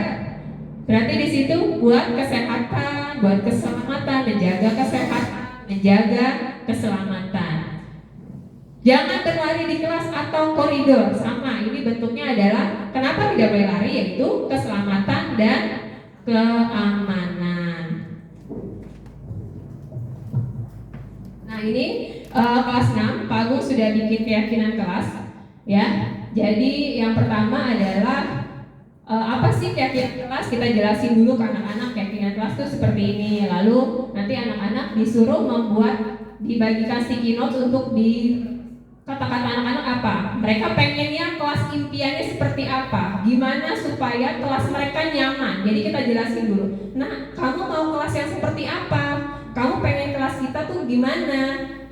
Berarti di situ buat kesehatan, buat keselamatan, menjaga kesehatan, menjaga keselamatan. Jangan berlari di kelas atau koridor. Sama, ini bentuknya adalah kenapa tidak boleh lari, yaitu keselamatan dan keamanan. Nah, ini kelas 6, Pak Agung sudah bikin keyakinan kelas, ya. Jadi yang pertama adalah apa sih keyakinan kelas? Kita jelasin dulu ke anak-anak keyakinan kelas itu seperti ini. Lalu nanti anak-anak disuruh dibagikan sticky notes untuk kata-kata anak-anak apa? Mereka pengennya kelas impiannya seperti apa? Gimana supaya kelas mereka nyaman? Jadi kita jelasin dulu. Nah, kamu mau kelas yang seperti apa? Kamu pengen kelas kita tuh gimana?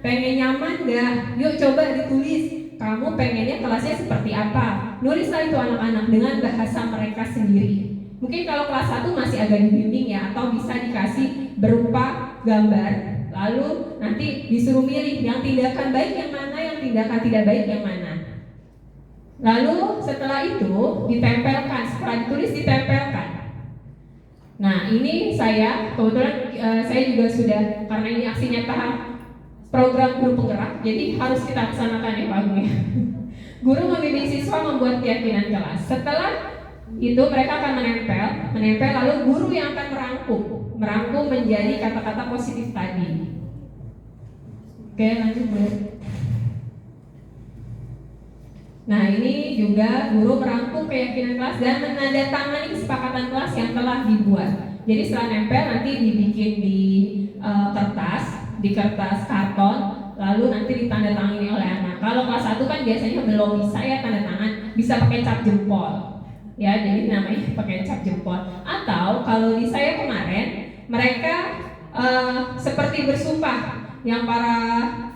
Pengen nyaman gak? Yuk coba ditulis. Kamu pengennya kelasnya seperti apa? Nulislah itu anak-anak dengan bahasa mereka sendiri. Mungkin kalau kelas 1 masih agak dibimbing ya, atau bisa dikasih berupa gambar. Lalu nanti disuruh milih yang tindakan baik yang mana, yang tindakan tidak baik yang mana. Lalu setelah itu ditempelkan, setelah ditulis ditempelkan. Nah ini saya, kebetulan saya juga sudah, karena ini aksi nyata program guru penggerak, jadi harus kita laksanakan ya Pak Agung ya. Guru membimbing siswa membuat keyakinan kelas. Setelah itu mereka akan menempel, lalu guru yang akan merangkum menjadi kata-kata positif tadi. Oke, lanjut Bu. Nah, ini juga guru merangkum keyakinan kelas dan menandatangani kesepakatan kelas yang telah dibuat. Jadi setelah nempel nanti dibikin di kertas karton, lalu nanti ditandatangani oleh anak. Kalau kelas 1 kan biasanya belum bisa ya tanda tangan, bisa pakai cap jempol. Ya, jadi namanya pakai cap jempol. Atau kalau di saya kemarin mereka seperti bersumpah, yang para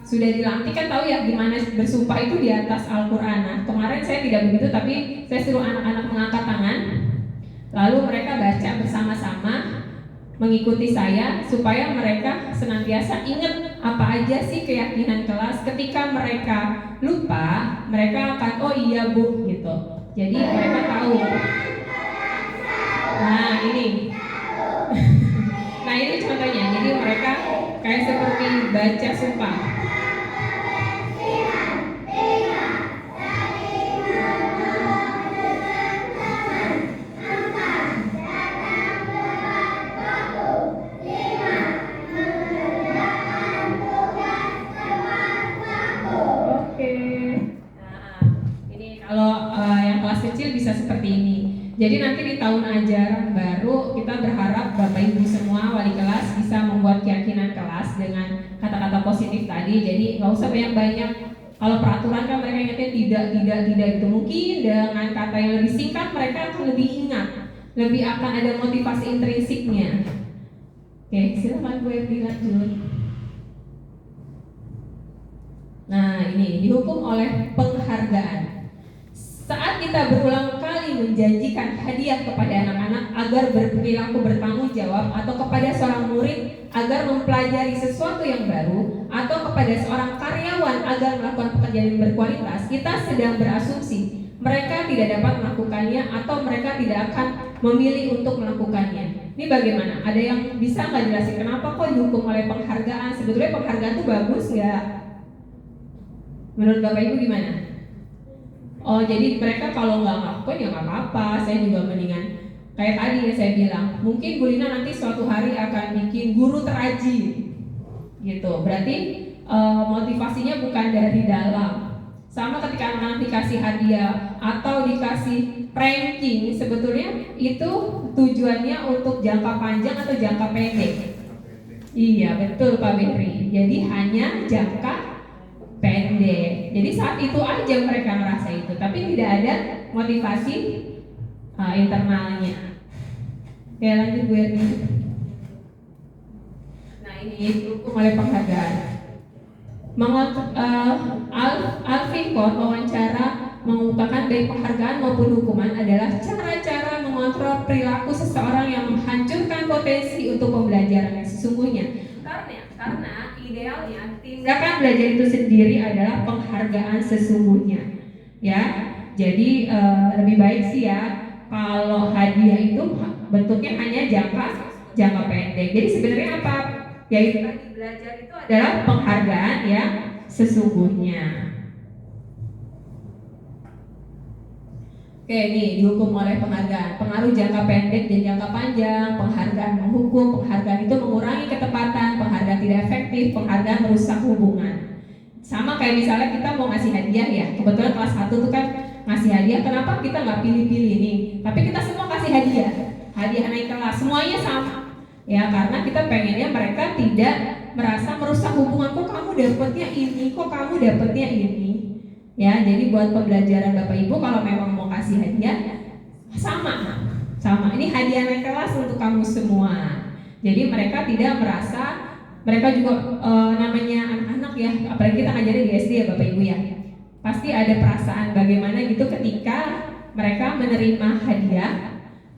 sudah dilantik kan tahu ya gimana bersumpah itu di atas Al-Quran. Nah, kemarin saya tidak begitu, tapi saya suruh anak-anak mengangkat tangan, lalu mereka baca bersama-sama mengikuti saya supaya mereka senantiasa ingat apa aja sih keyakinan kelas. Ketika mereka lupa, mereka akan oh iya Bu gitu. Jadi mereka tahu. Nah ini nah ini contohnya. Jadi mereka kayak seperti baca sumpah. Bisa seperti ini. Jadi nanti di tahun ajaran baru kita berharap Bapak Ibu semua wali kelas bisa membuat keyakinan kelas dengan kata-kata positif tadi. Jadi nggak usah banyak-banyak. Kalau peraturan kan mereka ingatnya tidak itu. Mungkin dengan kata yang lebih singkat mereka akan lebih ingat, lebih akan ada motivasi intrinsiknya. Oke, silakan Bu Erdi lanjut. Nah ini dihukum oleh penghargaan. Saat kita berulang kali menjanjikan hadiah kepada anak-anak agar berperilaku bertanggung jawab, atau kepada seorang murid agar mempelajari sesuatu yang baru, atau kepada seorang karyawan agar melakukan pekerjaan yang berkualitas, kita sedang berasumsi mereka tidak dapat melakukannya atau mereka tidak akan memilih untuk melakukannya. Ini bagaimana? Ada yang bisa nggak jelasin kenapa kok dihukum oleh penghargaan? Sebetulnya penghargaan itu bagus nggak? Menurut Bapak Ibu gimana? Oh jadi mereka kalau nggak ngakuin ya nggak apa-apa. Saya juga mendingan kayak tadi ya saya bilang, mungkin Bu Lina nanti suatu hari akan bikin guru terajin gitu. Berarti motivasinya bukan dari dalam. Sama ketika anak-anak dikasih hadiah atau dikasih ranking, sebetulnya itu tujuannya untuk jangka panjang atau jangka pendek. Iya betul Pak Berry. Jadi hanya jangka pendek. Jadi saat itu aja mereka merasa itu, tapi tidak ada motivasi internalnya. Ya lanjut Bu Erni. Nah ini dihukum oleh penghargaan. Alfikon wawancara mengungkapkan baik penghargaan maupun hukuman adalah cara-cara mengontrol perilaku seseorang yang menghancurkan potensi untuk pembelajaran yang sesungguhnya. Karena idealnya tindakan belajar itu sendiri adalah penghargaan sesungguhnya, ya. Jadi lebih baik sih ya kalau hadiah itu bentuknya hanya jangka pendek. Jadi sebenarnya apa? Yaitu tadi belajar itu adalah penghargaan yang sesungguhnya. Oke, ini dihukum oleh penghargaan. Pengaruh jangka pendek dan jangka panjang. Penghargaan menghukum, penghargaan itu mengurangi ketepatan, penghargaan tidak efektif, penghargaan merusak hubungan. Sama kayak misalnya kita mau ngasih hadiah ya. Kebetulan kelas 1 tuh kan ngasih hadiah. Kenapa kita nggak pilih-pilih nih? Tapi kita semua kasih hadiah. Hadiah naik kelas, semuanya sama. Ya, karena kita pengennya mereka tidak merasa merusak hubungan. Kok kamu dapetnya ini, kok kamu dapetnya ini. Ya, jadi buat pembelajaran Bapak Ibu kalau memang mau kasih hadiah sama. Ini hadiah naik kelas untuk kamu semua. Jadi mereka tidak merasa, mereka juga namanya anak-anak ya, apalagi kita ngajarin di SD ya Bapak Ibu ya. Pasti ada perasaan bagaimana gitu ketika mereka menerima hadiah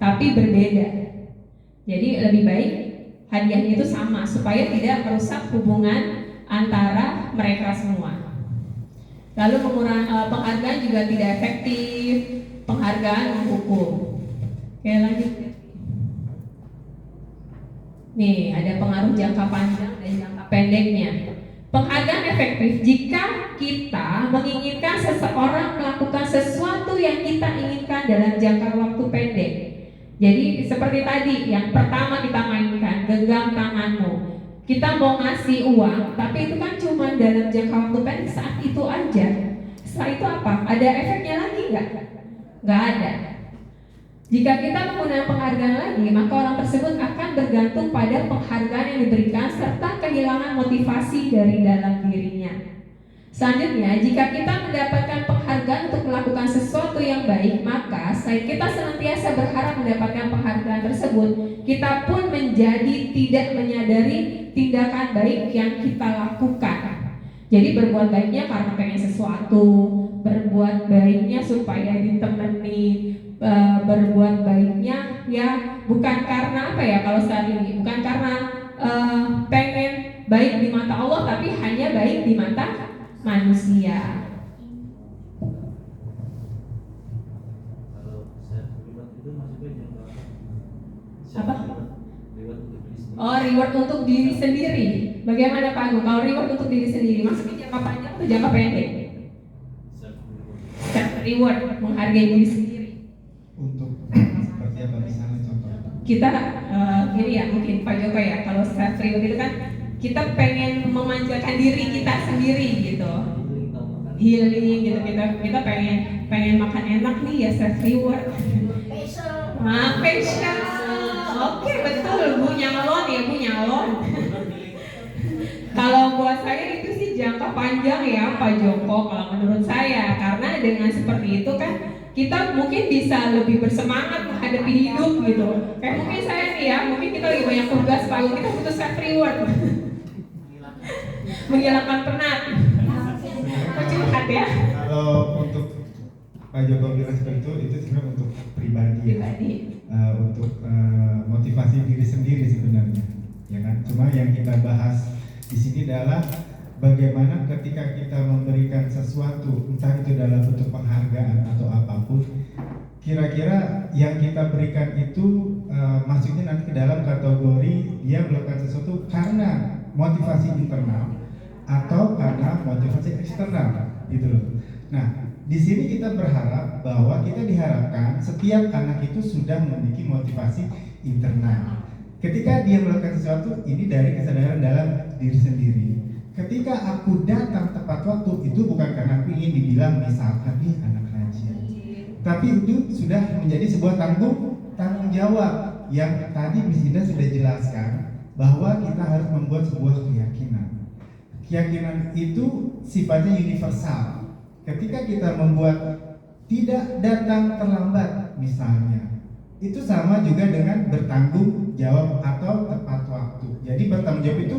tapi berbeda. Jadi lebih baik hadiahnya itu sama supaya tidak merusak hubungan antara mereka semua. Lalu penghargaan juga tidak efektif, penghargaan menghukum. Oke, lanjut. Nih, ada pengaruh jangka panjang dan jangka pendeknya. Penghargaan efektif jika kita menginginkan seseorang melakukan sesuatu yang kita inginkan dalam jangka waktu pendek. Jadi seperti tadi, yang pertama kita mainkan, genggam tanganmu. Kita mau ngasih uang, tapi itu kan cuma dalam jangka waktu pendek saat itu aja. Setelah itu apa? Ada efeknya lagi nggak? Nggak ada. Jika kita menggunakan penghargaan lagi, maka orang tersebut akan bergantung pada penghargaan yang diberikan serta kehilangan motivasi dari dalam dirinya. Selanjutnya, jika kita mendapatkan penghargaan untuk melakukan sesuatu yang baik, maka selain kita senantiasa berharap mendapatkan penghargaan tersebut, kita pun menjadi tidak menyadari tindakan baik yang kita lakukan. Jadi berbuat baiknya karena pengen sesuatu, berbuat baiknya supaya ditemani, berbuat baiknya ya bukan karena apa ya kalau saat ini, bukan karena pengen baik di mata Allah, tapi hanya baik di mata manusia. Kalau saya reward itu maksudnya jangka Apa? Reward untuk diri sendiri. Oh, reward untuk diri sendiri. Bagaimana Pak Agung? Kalau reward untuk diri sendiri, maksudnya jangka panjang atau jangka pendek? Self reward. Self reward, menghargai diri sendiri. Untuk seperti apa misalnya contoh? Kita gini ya, mungkin Pak Joko ya, kalau self reward itu kan kita pengen memanjakan diri kita sendiri gitu, Healing tahu makan. healing gitu, kita pengen makan enak nih ya, self reward. Facial. Oke, betul, Bu nyalon ya, Bu nyalon. Kalau buat saya itu sih jangka panjang ya Pak Joko, kalau menurut saya, karena dengan seperti itu kan kita mungkin bisa lebih bersemangat menghadapi hidup gitu. Kayak mungkin saya nih ya, mungkin kita lagi banyak tugas Pak, kita butuh self reward. Menghilangkan penat. Curhat ya. Kalau untuk Pak Joko bilang seperti itu sebenarnya untuk pribadi, Pribadi. Untuk motivasi diri sendiri sebenarnya, ya kan? Cuma yang kita bahas di sini adalah bagaimana ketika kita memberikan sesuatu, entah itu dalam bentuk penghargaan atau apapun, kira-kira yang kita berikan itu masuknya nanti ke dalam kategori dia melakukan sesuatu karena motivasi internal atau karena motivasi eksternal, gitu loh. Nah, di sini kita berharap bahwa kita diharapkan setiap anak itu sudah memiliki motivasi internal. Ketika dia melakukan sesuatu, ini dari kesadaran dalam diri sendiri. Ketika aku datang tepat waktu, itu bukan karena aku ingin dibilang misalkan nih anak rajin, tapi itu sudah menjadi sebuah tanggung jawab yang tadi Miss Indah sudah jelaskan bahwa kita harus membuat sebuah keyakinan. Keyakinan itu sifatnya universal. Ketika kita membuat tidak datang terlambat misalnya, itu sama juga dengan bertanggung jawab atau tepat waktu. Jadi bertanggung jawab itu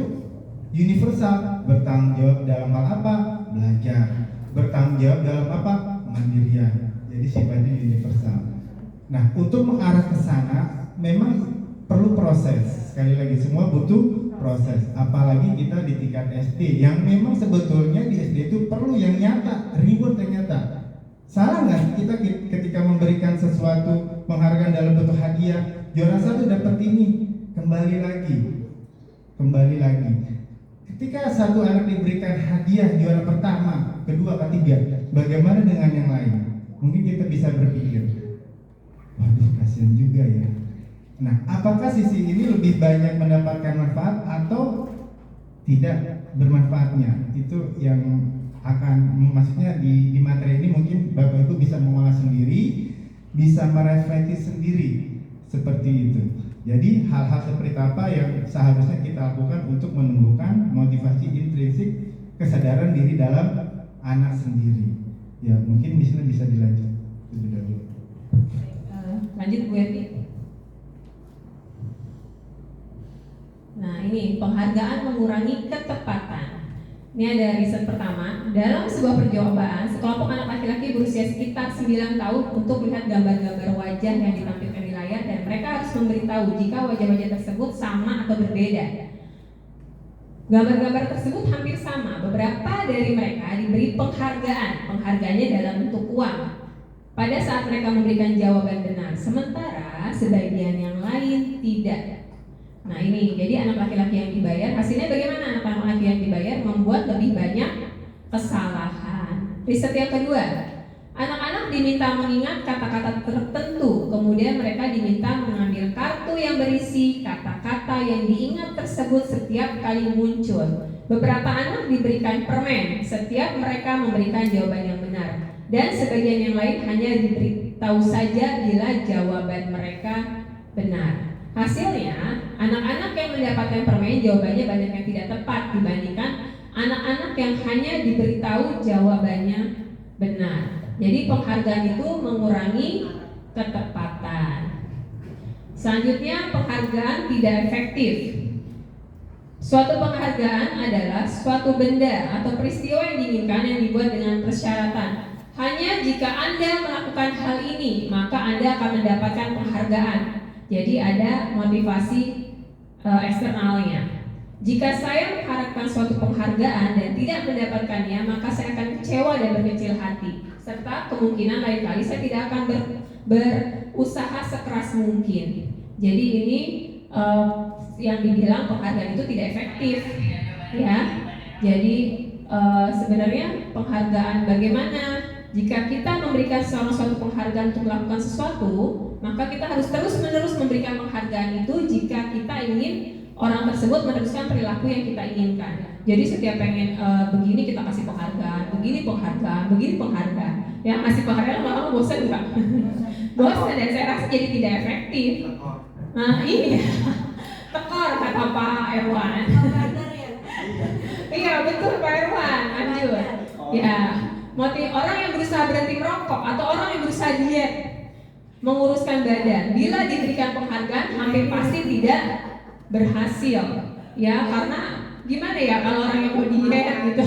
universal. Bertanggung jawab dalam hal apa? Belajar. Bertanggung jawab dalam apa? Mandirian. Jadi sifatnya universal. Nah, untuk mengarah ke sana memang perlu proses. Sekali lagi, semua butuh proses. Apalagi kita di tingkat SD yang memang sebetulnya di SD itu perlu yang nyata, reward yang nyata. Salah nggak kita ketika memberikan sesuatu penghargaan dalam bentuk hadiah, juara 1 dapat ini, kembali lagi. Ketika satu anak diberikan hadiah juara pertama, kedua, ketiga, bagaimana dengan yang lain? Mungkin kita bisa berpikir, waduh kasihan juga ya. Nah, apakah sisi ini lebih banyak mendapatkan manfaat atau tidak bermanfaatnya? Itu yang akan, maksudnya di materi ini mungkin Bapak Ibu bisa mengolah sendiri, bisa merefleksi sendiri seperti itu. Jadi hal-hal seperti apa yang seharusnya kita lakukan untuk menumbuhkan motivasi intrinsik kesadaran diri dalam anak sendiri. Mungkin misalnya bisa dilanjut lebih dahulu. Lanjut Bu Eti. Nah ini penghargaan mengurangi ketepatan. Ini ada riset pertama. Dalam sebuah percobaan, sekelompok anak laki-laki berusia sekitar 9 tahun untuk melihat gambar-gambar wajah yang ditampilkan di layar, dan mereka harus memberitahu jika wajah-wajah tersebut sama atau berbeda. Gambar-gambar tersebut hampir sama. Beberapa dari mereka diberi penghargaan. Penghargaannya dalam bentuk uang pada saat mereka memberikan jawaban benar, sementara sebagian yang lain tidak. Nah ini, jadi anak laki-laki yang dibayar, hasilnya bagaimana? Anak laki-laki yang dibayar membuat lebih banyak kesalahan. Riset yang kedua, anak-anak diminta mengingat kata-kata tertentu, kemudian mereka diminta mengambil kartu yang berisi kata-kata yang diingat tersebut setiap kali muncul. Beberapa anak diberikan permen setiap mereka memberikan jawaban yang benar, dan sebagian yang lain hanya diberitahu saja bila jawaban mereka benar. Hasilnya, anak-anak yang mendapatkan permen jawabannya banyak yang tidak tepat dibandingkan anak-anak yang hanya diberitahu jawabannya benar. Jadi penghargaan itu mengurangi ketepatan. Selanjutnya, penghargaan tidak efektif. Suatu penghargaan adalah suatu benda atau peristiwa yang diinginkan yang dibuat dengan persyaratan. Hanya jika Anda melakukan hal ini, maka Anda akan mendapatkan penghargaan. Jadi ada motivasi eksternalnya. Jika saya mengharapkan suatu penghargaan dan tidak mendapatkannya, maka saya akan kecewa dan berkecil hati. Serta kemungkinan lain kali saya tidak akan berusaha sekeras mungkin. Jadi ini yang dibilang penghargaan itu tidak efektif, ya. Jadi sebenarnya penghargaan bagaimana? Jika kita memberikan seorang suatu penghargaan untuk melakukan sesuatu, maka kita harus terus-menerus memberikan penghargaan itu jika kita ingin orang tersebut meneruskan perilaku yang kita inginkan. Jadi setiap pengen begini kita kasih penghargaan, begini penghargaan, begini penghargaan. Yang kasih penghargaan lama-lama bosan enggak? Bosan, dan saya rasa jadi tidak efektif. Nah ini tekor kata Pak Erwan. Iya betul Pak Erwan, lanjut. Ya. Orang yang berusaha berhenti merokok atau orang yang berusaha diet, menguruskan badan, bila diberikan penghargaan hampir pasti tidak berhasil, ya. Karena gimana ya kalau orang yang mau diet gitu,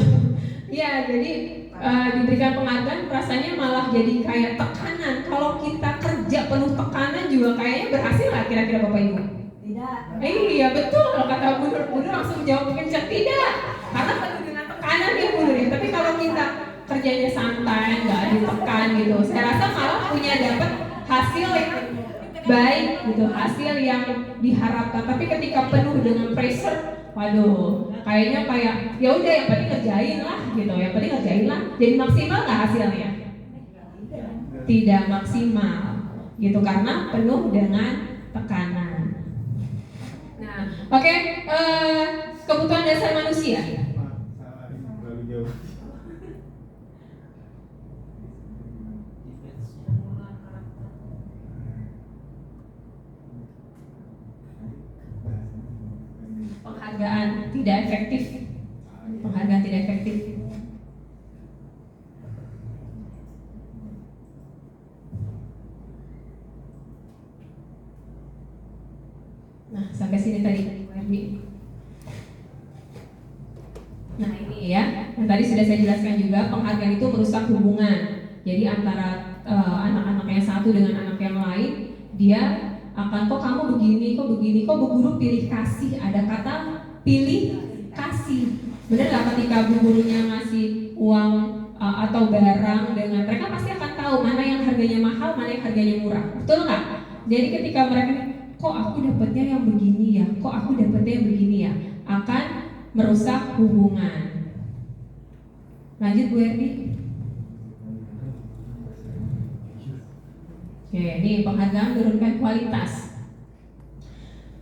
ya. Jadi diberikan penghargaan rasanya malah jadi kayak tekanan. Kalau kita kerja penuh tekanan juga kayaknya berhasil nggak kira-kira Bapak Ibu? Tidak. Iya betul, kata Bu Nur langsung jawab kencang, tidak. Karena penuh dengan tekanan ya Bu Nur. Tapi kalau kita kerjanya santai, nggak ditekan gitu, saya rasa malah punya dapat hasil yang baik gitu, hasil yang diharapkan. Tapi ketika penuh dengan pressure, waduh, kayaknya kayak ya udah yang penting kerjain lah gitu, yang penting kerjain lah. Jadi maksimal nggak hasilnya? Tidak maksimal gitu karena penuh dengan tekanan. Nah, oke, kebutuhan dasar manusia. Penghargaan tidak efektif. Penghargaan tidak efektif. Nah, sampai sini tadi. Nah, ini ya. Yang tadi sudah saya jelaskan juga, penghargaan itu merusak hubungan. Jadi antara anak-anak yang satu dengan anak yang lain, dia akan kok kamu begini, kok bu guru pilih kasih. Ada kata pilih kasih. Benar nggak ketika bu gurunya ngasih uang atau barang dengan mereka pasti akan tahu mana yang harganya mahal, mana yang harganya murah. Betul nggak? Jadi ketika mereka kok aku dapatnya yang begini ya, kok aku dapatnya yang begini ya, akan merusak hubungan. Lanjut Bu Erdi. Oke, ini penghargaan menurunkan kualitas.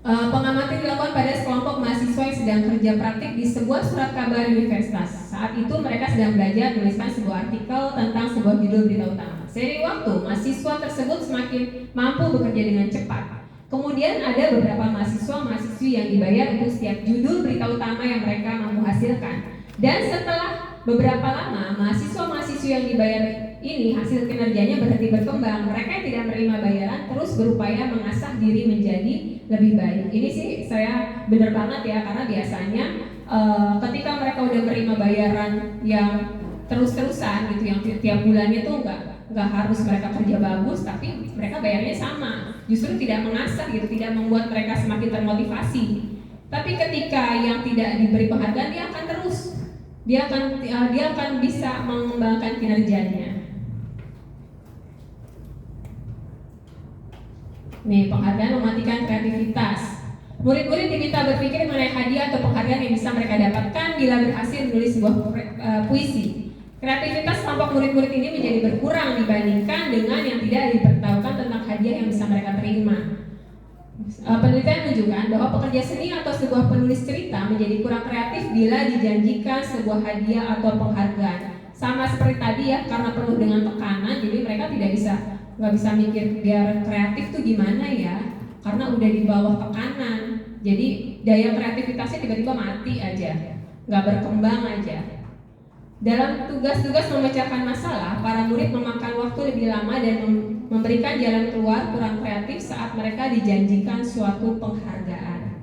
Pengamatan dilakukan pada sekelompok mahasiswa yang sedang kerja praktik di sebuah surat kabar universitas. Saat itu mereka sedang belajar menuliskan sebuah artikel tentang sebuah judul berita utama. Seiring waktu, mahasiswa tersebut semakin mampu bekerja dengan cepat. Kemudian ada beberapa mahasiswa-mahasiswi yang dibayar untuk setiap judul berita utama yang mereka mampu hasilkan. Dan setelah beberapa lama mahasiswa-mahasiswa yang dibayar ini hasil kinerjanya berhenti berkembang. Mereka yang tidak menerima bayaran terus berupaya mengasah diri menjadi lebih baik. Ini sih saya benar banget ya, karena biasanya ketika mereka udah menerima bayaran yang terus-terusan gitu, yang tiap bulannya tuh nggak harus mereka kerja bagus, tapi mereka bayarnya sama, justru tidak mengasah gitu, tidak membuat mereka semakin termotivasi. Tapi ketika yang tidak diberi penghargaan, dia akan bisa mengembangkan kinerjanya. Nih, penghargaan mematikan kreativitas. Murid-murid diminta berpikir mengenai hadiah atau penghargaan yang bisa mereka dapatkan bila berhasil menulis sebuah puisi. Kreativitas kelompok murid-murid ini menjadi berkurang dibandingkan dengan yang tidak diberitahukan tentang hadiah yang bisa mereka terima. Penelitian menunjukkan bahwa pekerja seni atau sebuah penulis cerita menjadi kurang kreatif bila dijanjikan sebuah hadiah atau penghargaan. Sama seperti tadi ya, karena penuh dengan tekanan, jadi mereka nggak bisa mikir biar kreatif tuh gimana ya, karena udah di bawah tekanan. Jadi daya kreativitasnya tiba-tiba mati aja, nggak berkembang aja. Dalam tugas-tugas memecahkan masalah, para murid memakan waktu lebih lama dan memberikan jalan keluar kurang kreatif saat mereka dijanjikan suatu penghargaan.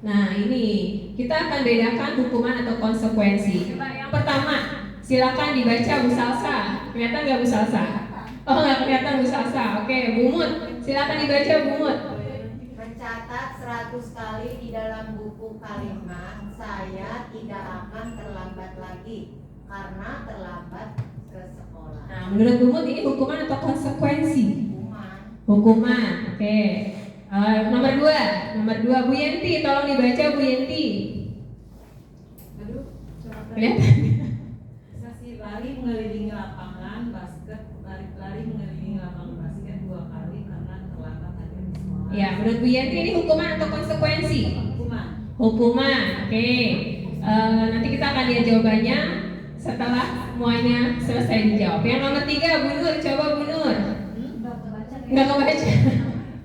Nah, ini kita akan bedakan hukuman atau konsekuensi. Yang pertama, silakan dibaca Bu Salsa. Kelihatan nggak Bu Salsa? Oh, nggak kelihatan Bu Salsa. Oke, Bu Mut, silakan dibaca Bu Mut. Mencatat 100 kali di dalam buku kalimat, saya tidak akan terlambat lagi karena terlambat ke sekolah. Nah, menurut Bu Mut ini hukuman atau konsekuensi? Hukuman. Oke. Nomor dua Bu Yenti, tolong dibaca Bu Yenti. Aduh, Kelihatan? sesi lari mengelilingi lapangan basket, lari mengelilingi lapangan basket 2 kali karena terlambat hadir di sekolah. Ya, menurut Bu Yenti ini hukuman atau konsekuensi? Hukuman. Oke. Nanti kita akan lihat jawabannya setelah semuanya selesai dijawab. Yang nomor 3, Bu Nur, coba Bu Nur. Nggak kebaca.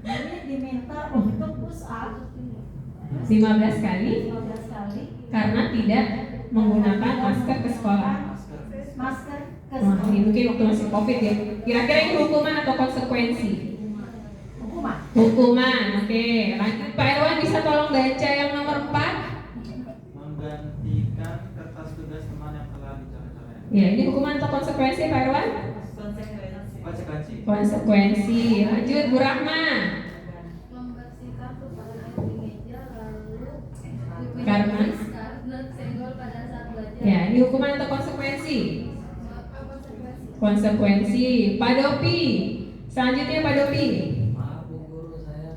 Ini diminta untuk push up 15 kali 15 kali karena tidak menggunakan masker ke sekolah. masker ke Wah, sekolah. ini mungkin waktu masih COVID ya. Kira-kira ini hukuman atau konsekuensi? Hukuman. Oke, lanjut Pak Irwan, bisa tolong baca yang nomor 4? Menggantikan kertas tugas teman yang telah dicoret-coret. Ya, ini hukuman atau konsekuensi Pak Irwan? Konsekuensi. Konsekuensi. Lanjut Bu Rahma. Membersihkan tumpahan di meja lalu Karena? dan senggol pada saat belajar. Ya, ini hukuman atau konsekuensi? Konsekuensi. Konsekuensi. Pak Dopi. Selanjutnya Pak Dopi. Maaf Bu Guru, saya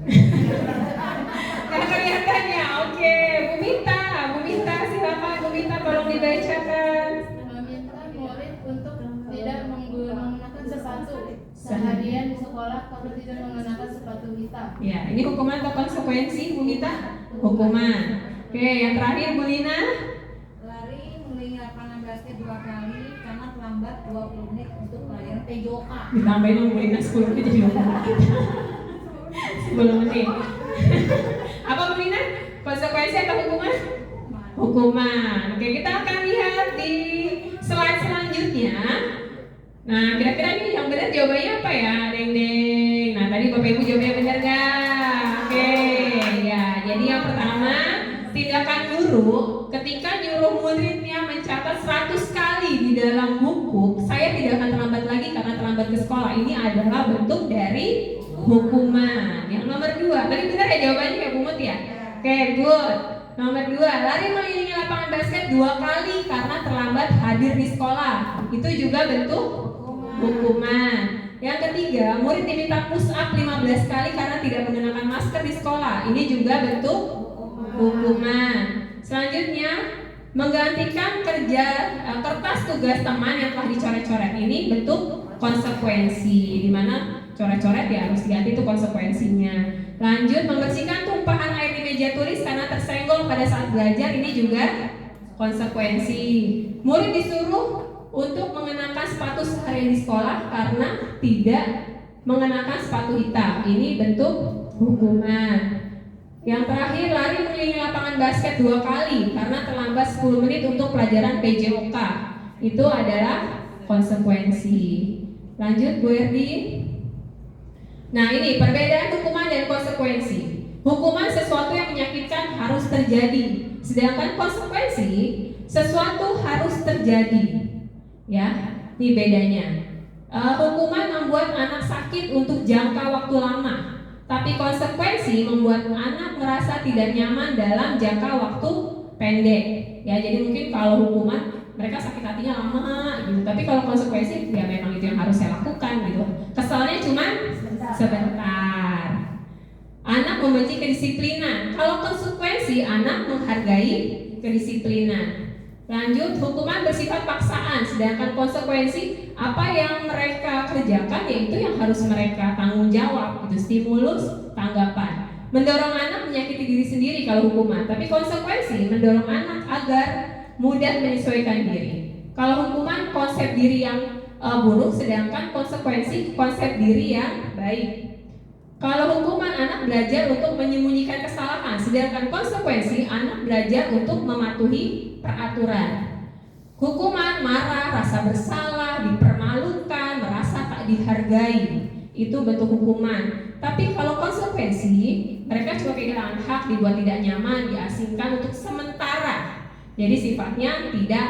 Nggak kelihatannya. Oke, Bu Minta silakan Bu Minta, tolong dibacakan. Meminta murid untuk tidak menggunakan sepatu seharian di sekolah kalau tidak mengenakan sepatu hitam. Ya, ini hukuman atau konsekuensi Bu Minta? Hukuman. Oke, yang terakhir Bu Lina. Lari mengelilingi lapangan basket 2 kali karena terlambat 20 menit untuk pelajaran PJOK. Ditambahin sama Bu Lina 10 menit jadi 20 menit. 10 menit. Apa Bu Lina? Konsekuensi atau hukuman? Hukuman. Oke, kita akan lihat di slide selanjutnya. Nah, kira-kira nih yang benar jawabannya apa ya? Deng. Nah, tadi Bapak Ibu jawabnya benar nggak? Oke, ya. Jadi yang pertama, tindakan guru ketika nyuruh muridnya mencatat 100 kali di dalam buku, saya tidak akan terlambat lagi karena terlambat ke sekolah. Ini adalah bentuk dari hukuman. Yang nomor 2, tadi benar ya jawabannya ya Bu Mut ya? Oke, good. Nomor 2, lari mengelilingi lapangan basket 2 kali karena terlambat hadir di sekolah. Itu juga bentuk hukuman. Yang ketiga, murid diminta push up 15 kali karena tidak menggunakan masker di sekolah. Ini juga bentuk hukuman. Selanjutnya, menggantikan kertas tugas teman yang telah dicoret-coret. Ini bentuk konsekuensi, di mana coret-coret ya harus diganti, itu konsekuensinya. Lanjut, membersihkan tumpahan air di meja tulis karena tersenggol pada saat belajar. Ini juga konsekuensi. Murid disuruh untuk mengenakan sepatu seharian di sekolah karena tidak mengenakan sepatu hitam. Ini bentuk hukuman. Yang terakhir, lari mengelilingi lapangan basket 2 kali karena terlambat 10 menit untuk pelajaran PJOK. Itu adalah konsekuensi. Lanjut Bu Erdi. Nah, ini perbedaan hukuman dan konsekuensi. Hukuman sesuatu yang menyakitkan harus terjadi, sedangkan konsekuensi sesuatu harus terjadi. Ya, ini bedanya. Hukuman membuat anak sakit untuk jangka waktu lama, tapi konsekuensi membuat anak merasa tidak nyaman dalam jangka waktu pendek. Ya, jadi mungkin kalau hukuman mereka sakit hatinya lama gitu, tapi kalau konsekuensi ya memang itu yang harus saya lakukan gitu. Kesalnya cuma sebentar. Anak membenci kedisiplinan. Kalau konsekuensi, anak menghargai kedisiplinan. Lanjut, hukuman bersifat paksaan, sedangkan konsekuensi apa yang mereka kerjakan yaitu yang harus mereka tanggung jawab. Itu stimulus, tanggapan. Mendorong anak menyakiti diri sendiri kalau hukuman, tapi konsekuensi mendorong anak agar mudah menyesuaikan diri. Kalau hukuman konsep diri yang buruk, sedangkan konsekuensi konsep diri yang baik. Kalau hukuman, anak belajar untuk menyembunyikan kesalahan, sedangkan konsekuensi anak belajar untuk mematuhi peraturan. Hukuman marah, rasa bersalah, dipermalukan, merasa tak dihargai. Itu bentuk hukuman. Tapi kalau konsekuensi, mereka cuma kehilangan hak, dibuat tidak nyaman, diasingkan untuk sementara. Jadi sifatnya tidak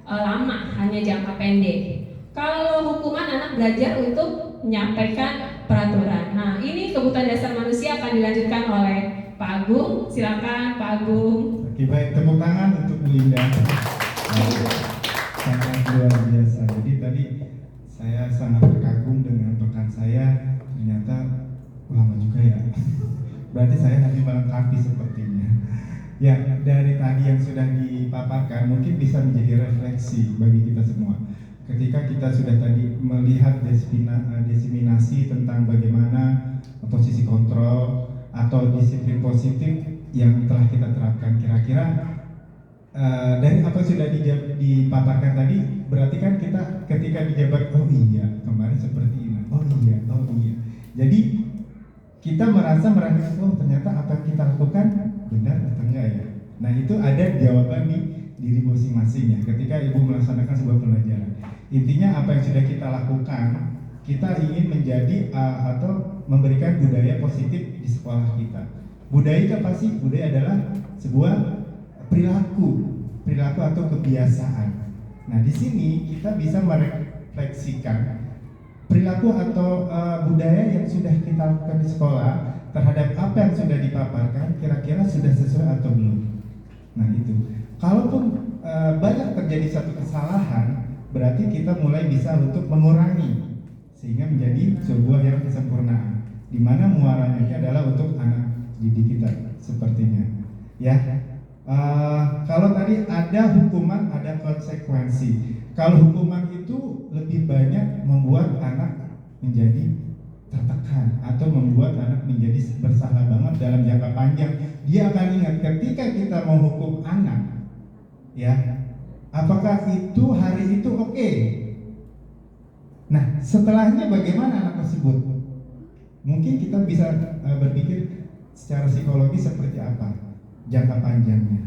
lama, hanya jangka pendek. Kalau hukuman, anak belajar untuk menyampaikan peraturan. Nah, ini kebutuhan dasar manusia akan dilanjutkan oleh Pak Agung. Silakan Pak Agung. Oke, baik, tepuk tangan untuk Linda. Sangat luar biasa. Jadi tadi saya sangat terkagum dengan rekan saya. Ternyata lama juga ya. Berarti saya hanya melengkapi sepertinya. Ya, dari tadi yang sudah dipaparkan mungkin bisa menjadi refleksi bagi kita semua. Ketika kita sudah tadi melihat diseminasi tentang bagaimana posisi kontrol atau disiplin positif yang telah kita terapkan, kira-kira dari apa yang sudah dipaparkan tadi, berarti kan kita ketika dijabat, oh iya kemarin seperti ini, oh iya. Jadi kita merasa oh ternyata apa yang kita lakukan benar atau enggak ya. Nah, itu ada jawaban di diri masing-masing ya ketika ibu melaksanakan sebuah pelajaran. Intinya apa yang sudah kita lakukan, kita ingin menjadi atau memberikan budaya positif di sekolah kita. Budaya itu apa sih? Budaya adalah sebuah perilaku atau kebiasaan. Nah, di sini kita bisa merefleksikan perilaku atau budaya yang sudah kita lakukan di sekolah terhadap apa yang sudah dipaparkan, kira-kira sudah sesuai atau belum. Nah, itu. Kalaupun banyak terjadi satu kesalahan, berarti kita mulai bisa untuk mengurangi sehingga menjadi sebuah yang kesempurnaan, di mana muaranya adalah untuk anak didik kita sepertinya. Ya, kalau tadi ada hukuman, ada konsekuensi. Kalau hukuman itu lebih banyak membuat anak menjadi tertekan atau membuat anak menjadi bersalah banget dalam jangka panjang. Dia akan ingat ketika kita menghukum anak, ya, apakah itu hari itu oke? Nah, setelahnya bagaimana anak tersebut? Mungkin kita bisa berpikir secara psikologi seperti apa jangka panjangnya.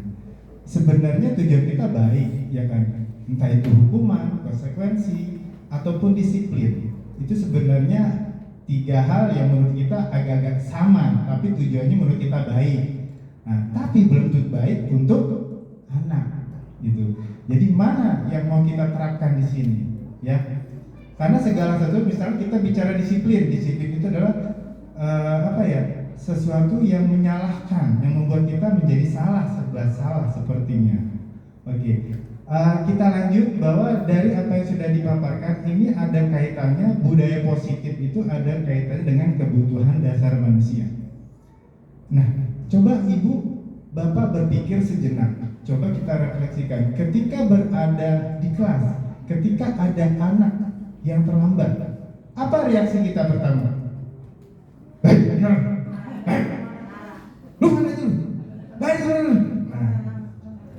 Sebenarnya tujuan kita baik, ya kan? Entah itu hukuman, konsekuensi, ataupun disiplin. Itu sebenarnya tiga hal yang menurut kita agak-agak sama, tapi tujuannya menurut kita baik. Nah, tapi belum tentu baik untuk anak, gitu. Jadi mana yang mau kita terapkan di sini, ya? Karena segala sesuatu, misalnya kita bicara disiplin itu adalah sesuatu yang menyalahkan, yang membuat kita menjadi serba salah sepertinya. Oke. Kita lanjut bahwa dari apa yang sudah dipaparkan ini ada kaitannya, budaya positif itu ada kaitannya dengan kebutuhan dasar manusia. Nah, coba ibu, bapak berpikir sejenak. Coba kita refleksikan. Ketika berada di kelas, ketika ada anak yang terlambat, apa reaksi kita pertama? Lu mana itu? Baik,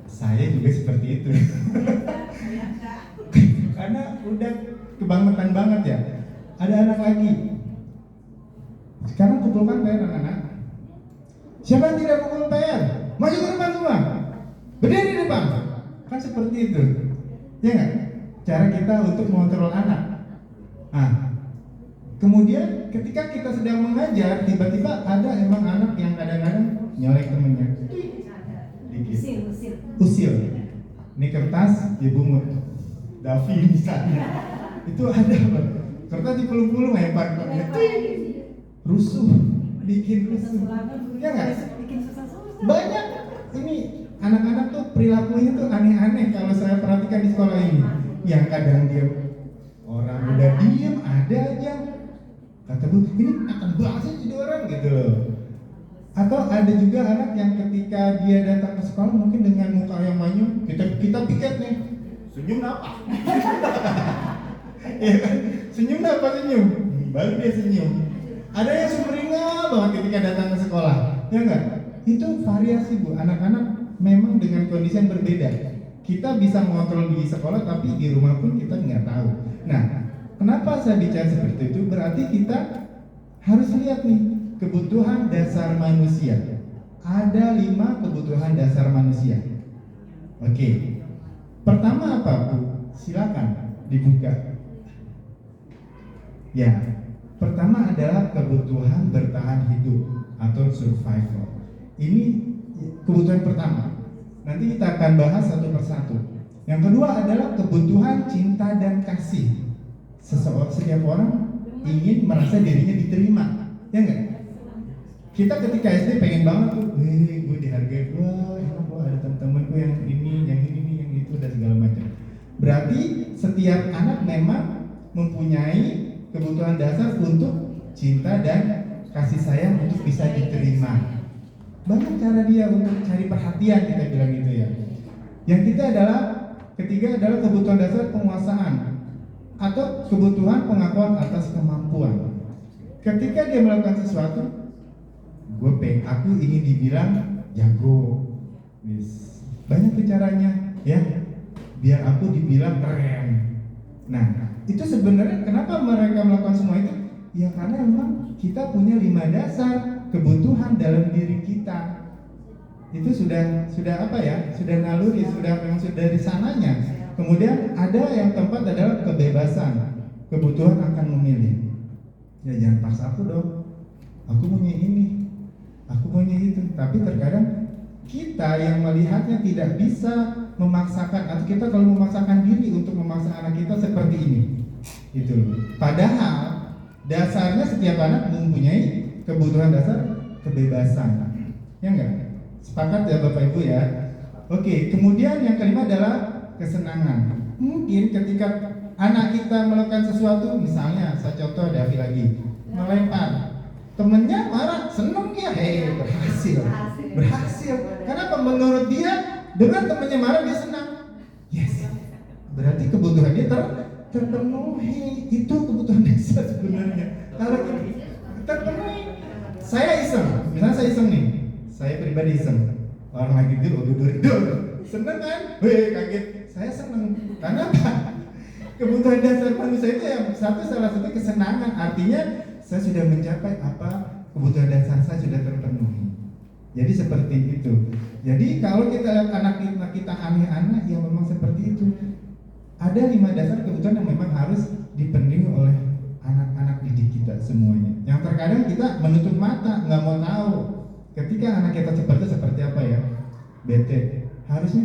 saya juga seperti itu. Karena udah kebangetan banget ya. Ada anak lagi. Sekarang kumpulkan anak-anak. Siapa yang tidak pukul PR? Maju ke depan semua. Berdiri di depan. Kan seperti itu. Ya nggak? Cara kita untuk mengontrol anak. Nah, kemudian ketika kita sedang mengajar, tiba-tiba ada emang anak yang kadang-kadang nyolek temennya. Dikit. Usil. Ini kertas dibungut. Davi misalnya. Itu ada loh. Kertas dipeluk-peluk lempar temennya. Rusuh. Bikin rusuh. Ya nggak? Banyak ini anak-anak tuh perilakunya tuh aneh-aneh kalau saya perhatikan di sekolah ini. Yang kadang dia orang udah diem, ada aja kata Bu, ini akan bahasa jadi orang gitu loh. Atau ada juga anak yang ketika dia datang ke sekolah mungkin dengan muka yang manyun, kita piket nih, senyum apa? Ya kan? Senyum apa senyum? Baru dia senyum. Ada yang sumringah banget ketika datang ke sekolah, ya enggak? Itu variasi Bu, anak-anak memang dengan kondisi yang berbeda. Kita bisa mengontrol di sekolah, tapi di rumah pun kita nggak tahu. Nah, kenapa saya bicara seperti itu? Berarti kita harus lihat nih kebutuhan dasar manusia. Ada 5 kebutuhan dasar manusia. Oke. Pertama apa Bu? Silakan dibuka. Ya, pertama adalah kebutuhan bertahan hidup atau survival. Ini kebutuhan pertama. Nanti kita akan bahas satu persatu. Yang kedua adalah kebutuhan cinta dan kasih. Setiap orang ingin merasa dirinya diterima, ya enggak? Kita ketika SD pengen banget tuh, gue dihargai, enak gue ada teman-temanku yang ini, yang itu dan segala macam. Berarti setiap anak memang mempunyai kebutuhan dasar untuk cinta dan kasih sayang untuk bisa diterima. Banyak cara dia untuk cari perhatian, kita bilang gitu ya. Yang ketiga adalah kebutuhan dasar penguasaan atau kebutuhan pengakuan atas kemampuan. Ketika dia melakukan sesuatu, aku ingin dibilang jago. Banyak caranya ya, biar aku dibilang keren. Nah, itu sebenarnya kenapa mereka melakukan semua itu? Ya karena memang kita punya 5 dasar kebutuhan dalam diri kita. Itu sudah apa ya? Sudah naluri, memang sudah dari sananya. Kemudian ada yang keempat adalah kebebasan, kebutuhan akan memilih. Ya jangan paksa aku dong. Aku maunya ini, aku maunya itu. Tapi terkadang kita yang melihatnya tidak bisa memaksakan, atau kita kalau memaksakan diri untuk memaksa anak kita seperti ini. Itu. Padahal dasarnya setiap anak mempunyai kebutuhan dasar kebebasan, ya enggak? Sepakat ya Bapak Ibu ya? Oke, kemudian yang kelima adalah kesenangan. Mungkin ketika anak kita melakukan sesuatu, misalnya saya contoh Davi lagi melempar, temennya marah, seneng dia, berhasil. Kenapa? Menurut dia dengan temennya marah dia senang. Yes, berarti kebutuhan dia terpenuhi. Itu kebutuhan dasar sebenarnya. Kalau terpenuhi, saya iseng, misalnya saya iseng nih, saya pribadi iseng, orang lagi tidur, seneng kan? Kaget, saya seneng. Karena apa? Kebutuhan dasar manusia itu yang salah satu kesenangan. Artinya saya sudah mencapai apa? Kebutuhan dasar saya sudah terpenuhi. Jadi seperti itu. Jadi kalau kita lihat anak kita aneh-aneh, ya memang seperti itu. Ada 5 dasar kebutuhan yang memang harus dipenuhi oleh anak-anak didik kita semuanya. Yang terkadang kita menutup mata, nggak mau tahu. Ketika anak kita seperti apa ya, bete, harusnya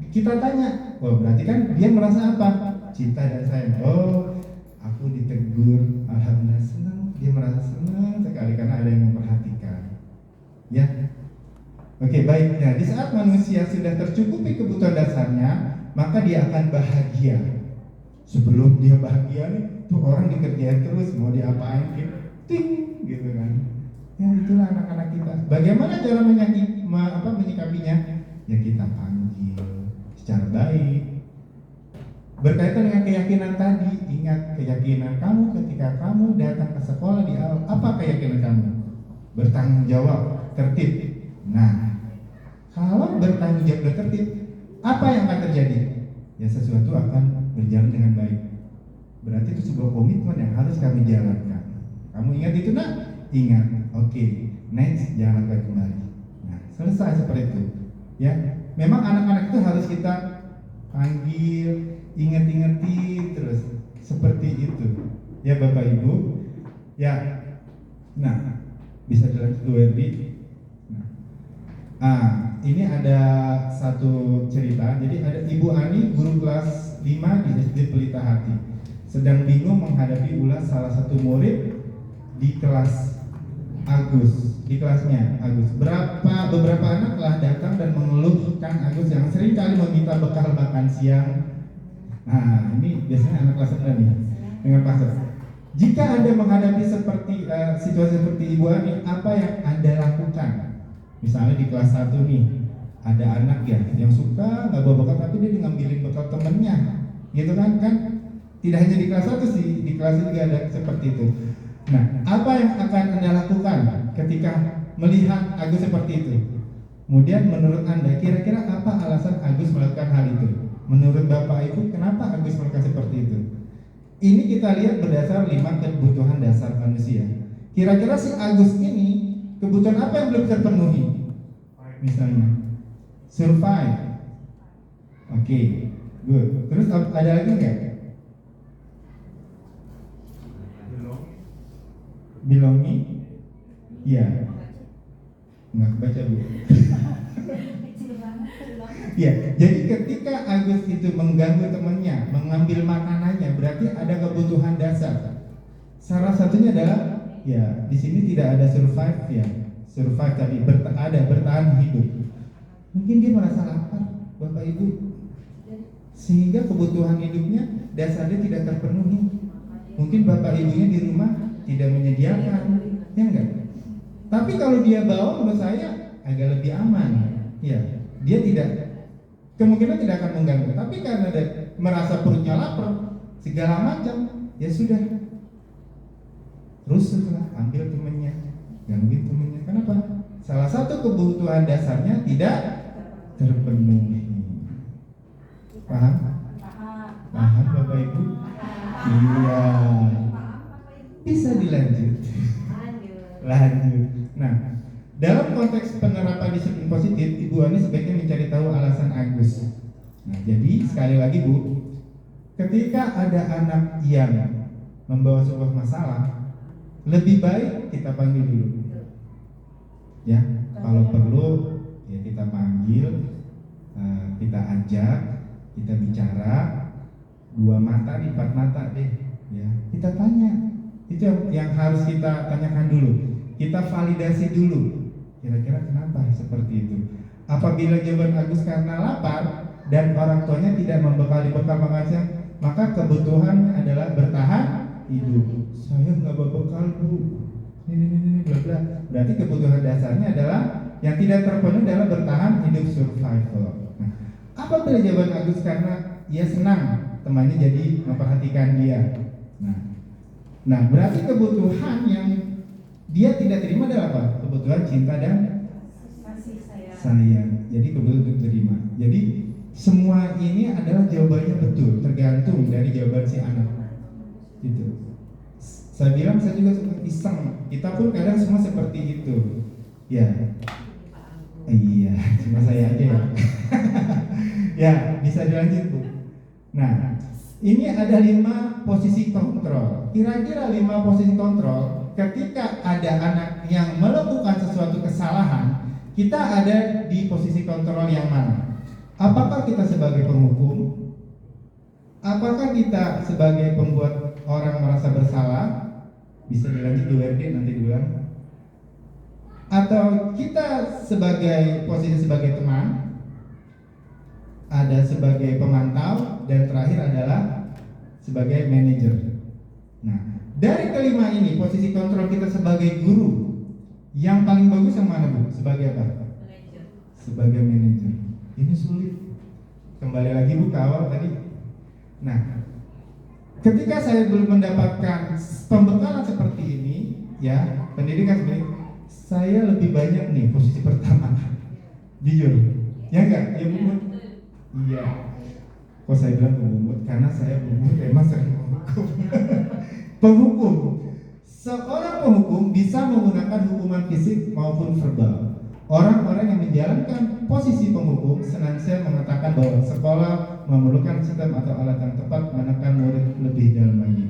kita tanya. Oh berarti kan dia merasa apa? Cinta dan sayang. Oh, aku ditegur, alhamdulillah senang. Dia merasa senang sekali karena ada yang memperhatikan. Ya, oke baik. Nah, di saat manusia sudah tercukupi kebutuhan dasarnya, maka dia akan bahagia. Sebelum dia bahagia nih, tuh orang dikerjain terus, mau diapain gitu kan. Ya itulah anak-anak kita. Bagaimana cara menyikapinya? Ya kita panggil secara baik. Berkaitan dengan keyakinan tadi, ingat keyakinan kamu ketika kamu datang ke sekolah di awal. Apa keyakinan kamu? Bertanggung jawab, tertib. Nah, kalau bertanggung jawab dan tertib, apa yang akan terjadi? Ya sesuatu akan berjalan dengan baik. Berarti itu sebuah komitmen yang harus kami jalankan. Kamu ingat itu nak? Ingat. Oke, next jangan lakukan kembali. selesai seperti itu. Ya, memang anak-anak itu harus kita panggil, inget-ingetin terus seperti itu. Ya Bapak Ibu, ya. Nah, bisa dilanjut WRD. Nah, ini ada satu cerita. Jadi ada Ibu Ani, guru kelas 5 di SD Pelita Hati, sedang bingung menghadapi ulas salah satu murid di kelas Agus, di kelasnya Agus. Beberapa anak telah datang dan mengeluhkan Agus yang sering kali meminta bekal makan siang. Nah, ini biasanya anak kelas 9 nih dengan pastor. Jika Anda menghadapi situasi seperti Ibu Ani, apa yang Anda lakukan? Misalnya di kelas 1 nih, ada anak ya yang suka nggak bawa bekal tapi dia ngambilin bekal temennya, gitu kan? Tidak hanya di kelas 1 sih, di kelas juga ada seperti itu. Nah, apa yang akan Anda lakukan ketika melihat Agus seperti itu? Kemudian menurut Anda, kira-kira apa alasan Agus melakukan hal itu? Menurut Bapak Ibu, kenapa Agus melakukan seperti itu? Ini kita lihat berdasar 5 kebutuhan dasar manusia. Kira-kira si Agus ini kebutuhan apa yang belum terpenuhi? Misalnya survive. Oke, good. Terus ada lagi nggak? Belonging? Iya. Nggak kebaca Bu. Ya, jadi ketika Agus itu mengganggu temannya, mengambil makanannya, berarti ada kebutuhan dasar. Salah satunya adalah, ya, di sini tidak ada survive ya. Survive tadi bertahan hidup. Mungkin dia merasa lapar, Bapak Ibu, sehingga kebutuhan hidupnya dasarnya tidak terpenuhi. Mungkin Bapak Ibunya di rumah tidak menyediakan, ya enggak? Tapi kalau dia bawa, menurut saya agak lebih aman. Ya, dia kemungkinan tidak akan mengganggu. Tapi karena dia merasa perutnya lapar, segala macam, ya sudah, rusuklah, ambil temannya, gangguin temannya. Kenapa? Salah satu kebutuhan dasarnya tidak terpenuhi. Paham? Paham Bapak Ibu? Iya. Bisa dilanjut. Lanjut. Nah, dalam konteks penerapan disiplin positif, Ibu Ani sebaiknya mencari tahu alasan Agus. Nah, jadi sekali lagi Bu, ketika ada anak yang membawa sebuah masalah, lebih baik kita panggil dulu. Ya, kalau perlu ya kita panggil, kita ajak, kita bicara, 2 mata, 4 mata deh. Ya, kita tanya. Itu yang harus kita tanyakan dulu. Kita validasi dulu. Kira-kira kenapa seperti itu? Apabila jawaban Agus karena lapar dan orang tuanya tidak membekali bekal makan siang, maka kebutuhannya adalah bertahan hidup. Saya nggak bawa bekal Bu. Ini bla bla. Berarti kebutuhan dasarnya adalah yang tidak terpenuhi adalah bertahan hidup survival. Nah, apabila jawaban Agus karena ia senang temannya jadi memperhatikan dia. Nah, berarti kebutuhan yang dia tidak terima adalah apa? Kebutuhan cinta dan sayang. Jadi kebutuhan untuk terima. Jadi semua ini adalah jawabannya betul, tergantung dari jawaban si anak. Gitu. Saya bilang saya juga suka iseng. Kita pun kadang semua seperti itu. Ya. Iya, cuma saya aja ya. Ya, bisa dilanjut Bu. Nah, ini ada 5 posisi kontrol. Kira-kira 5 posisi kontrol ketika ada anak yang melakukan sesuatu kesalahan, kita ada di posisi kontrol yang mana? Apakah kita sebagai penghukum? Apakah kita sebagai pembuat orang merasa bersalah? Bisa dilanjut di WRD nanti diulang. Atau kita sebagai posisi sebagai teman, ada sebagai pemantau, dan terakhir adalah sebagai manajer. Nah, dari kelima ini posisi kontrol kita sebagai guru, yang paling bagus yang mana Bu? Sebagai apa? Manajer. Sebagai manajer. Ini sulit. Kembali lagi Bu ke awal tadi. Nah, ketika saya belum mendapatkan pembekalan seperti ini, ya pendidikan seperti ini, saya lebih banyak nih posisi pertama. Jujur, ya enggak? Ya Bu? Iya. Kok saya bilang pemumut? Karena saya pemumut memang sering menghukum. Penghukum. Seorang penghukum bisa menggunakan hukuman fisik maupun verbal. Orang-orang yang menjalankan posisi penghukum senantiasa mengatakan bahwa sekolah memerlukan sistem atau alat yang tepat menekan murid lebih dalam lagi.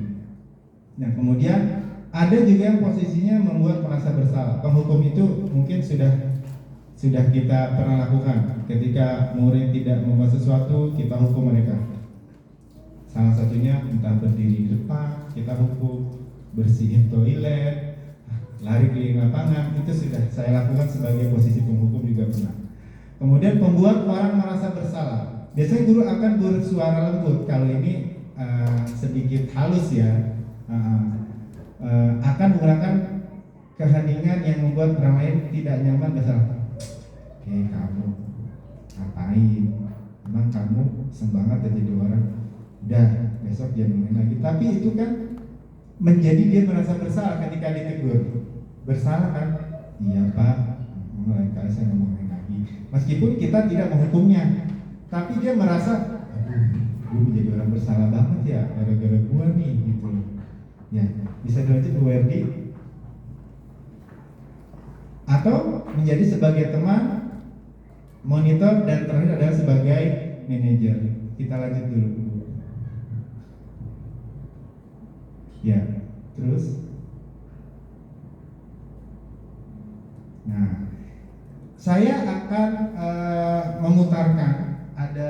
Nah, kemudian ada juga yang posisinya membuat merasa bersalah. Penghukum itu mungkin sudah kita pernah lakukan. Ketika murid tidak membuat sesuatu, kita hukum mereka. Salah satunya entah berdiri di depan, kita hukum, bersihin toilet, lari keliling lapangan, itu sudah saya lakukan sebagai posisi penghukum juga pernah. Kemudian membuat orang merasa bersalah. Biasanya guru akan bersuara lembut. Kalau ini sedikit halus ya, akan menggunakan keheningan yang membuat orang lain tidak nyaman bersalah. Kamu ngapain? Emang kamu semangat jadi orang? Udah, besok jangan main lagi. Tapi itu kan menjadi dia merasa bersalah ketika ditegur. Bersalah kan? Iya Pak, lain kali saya nggak mau main lagi. Meskipun kita tidak menghukumnya, tapi dia merasa, gue menjadi orang bersalah banget ya, gara-gara gue nih gitu. Ya, bisa dilanjut Bu Werdi. Atau menjadi sebagai teman, monitor, dan terakhir adalah sebagai manajer. Kita lanjut dulu. Ya, terus. Nah, saya akan memutarkan ada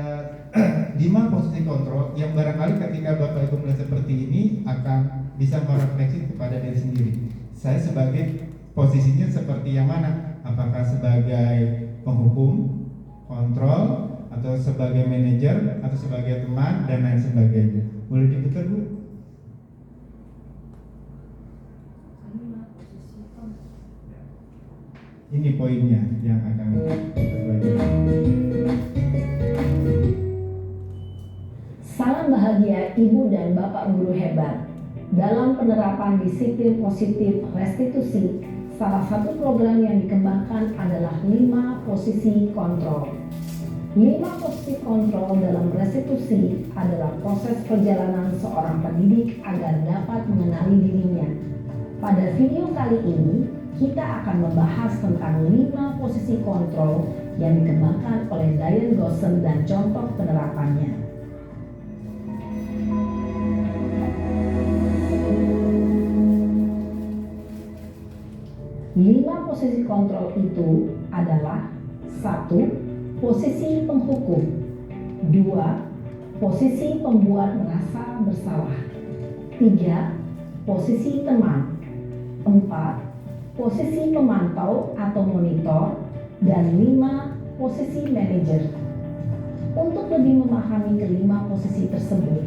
5 posisi kontrol yang barangkali ketika Bapak Ibu melihat seperti ini akan bisa merefleksi kepada diri sendiri. Saya sebagai posisinya seperti yang mana? Apakah sebagai penghukum, kontrol, atau sebagai manajer, atau sebagai teman, dan lain sebagainya. Boleh diputar Bu? Ini poinnya yang akan kita pelajari. Salam bahagia Ibu dan Bapak guru hebat. Dalam penerapan disiplin positif restitusi, salah satu program yang dikembangkan adalah 5 posisi kontrol. 5 posisi kontrol dalam restitusi adalah proses perjalanan seorang pendidik agar dapat mengenali dirinya. Pada video kali ini, kita akan membahas tentang 5 posisi kontrol yang dikembangkan oleh Diane Gosson dan contoh penerapannya. 5 posisi kontrol itu adalah 1. Posisi penghukum, 2. Posisi pembuat merasa bersalah, 3. Posisi teman, 4. Posisi pemantau atau monitor, dan 5. Posisi manajer. Untuk lebih memahami kelima posisi tersebut,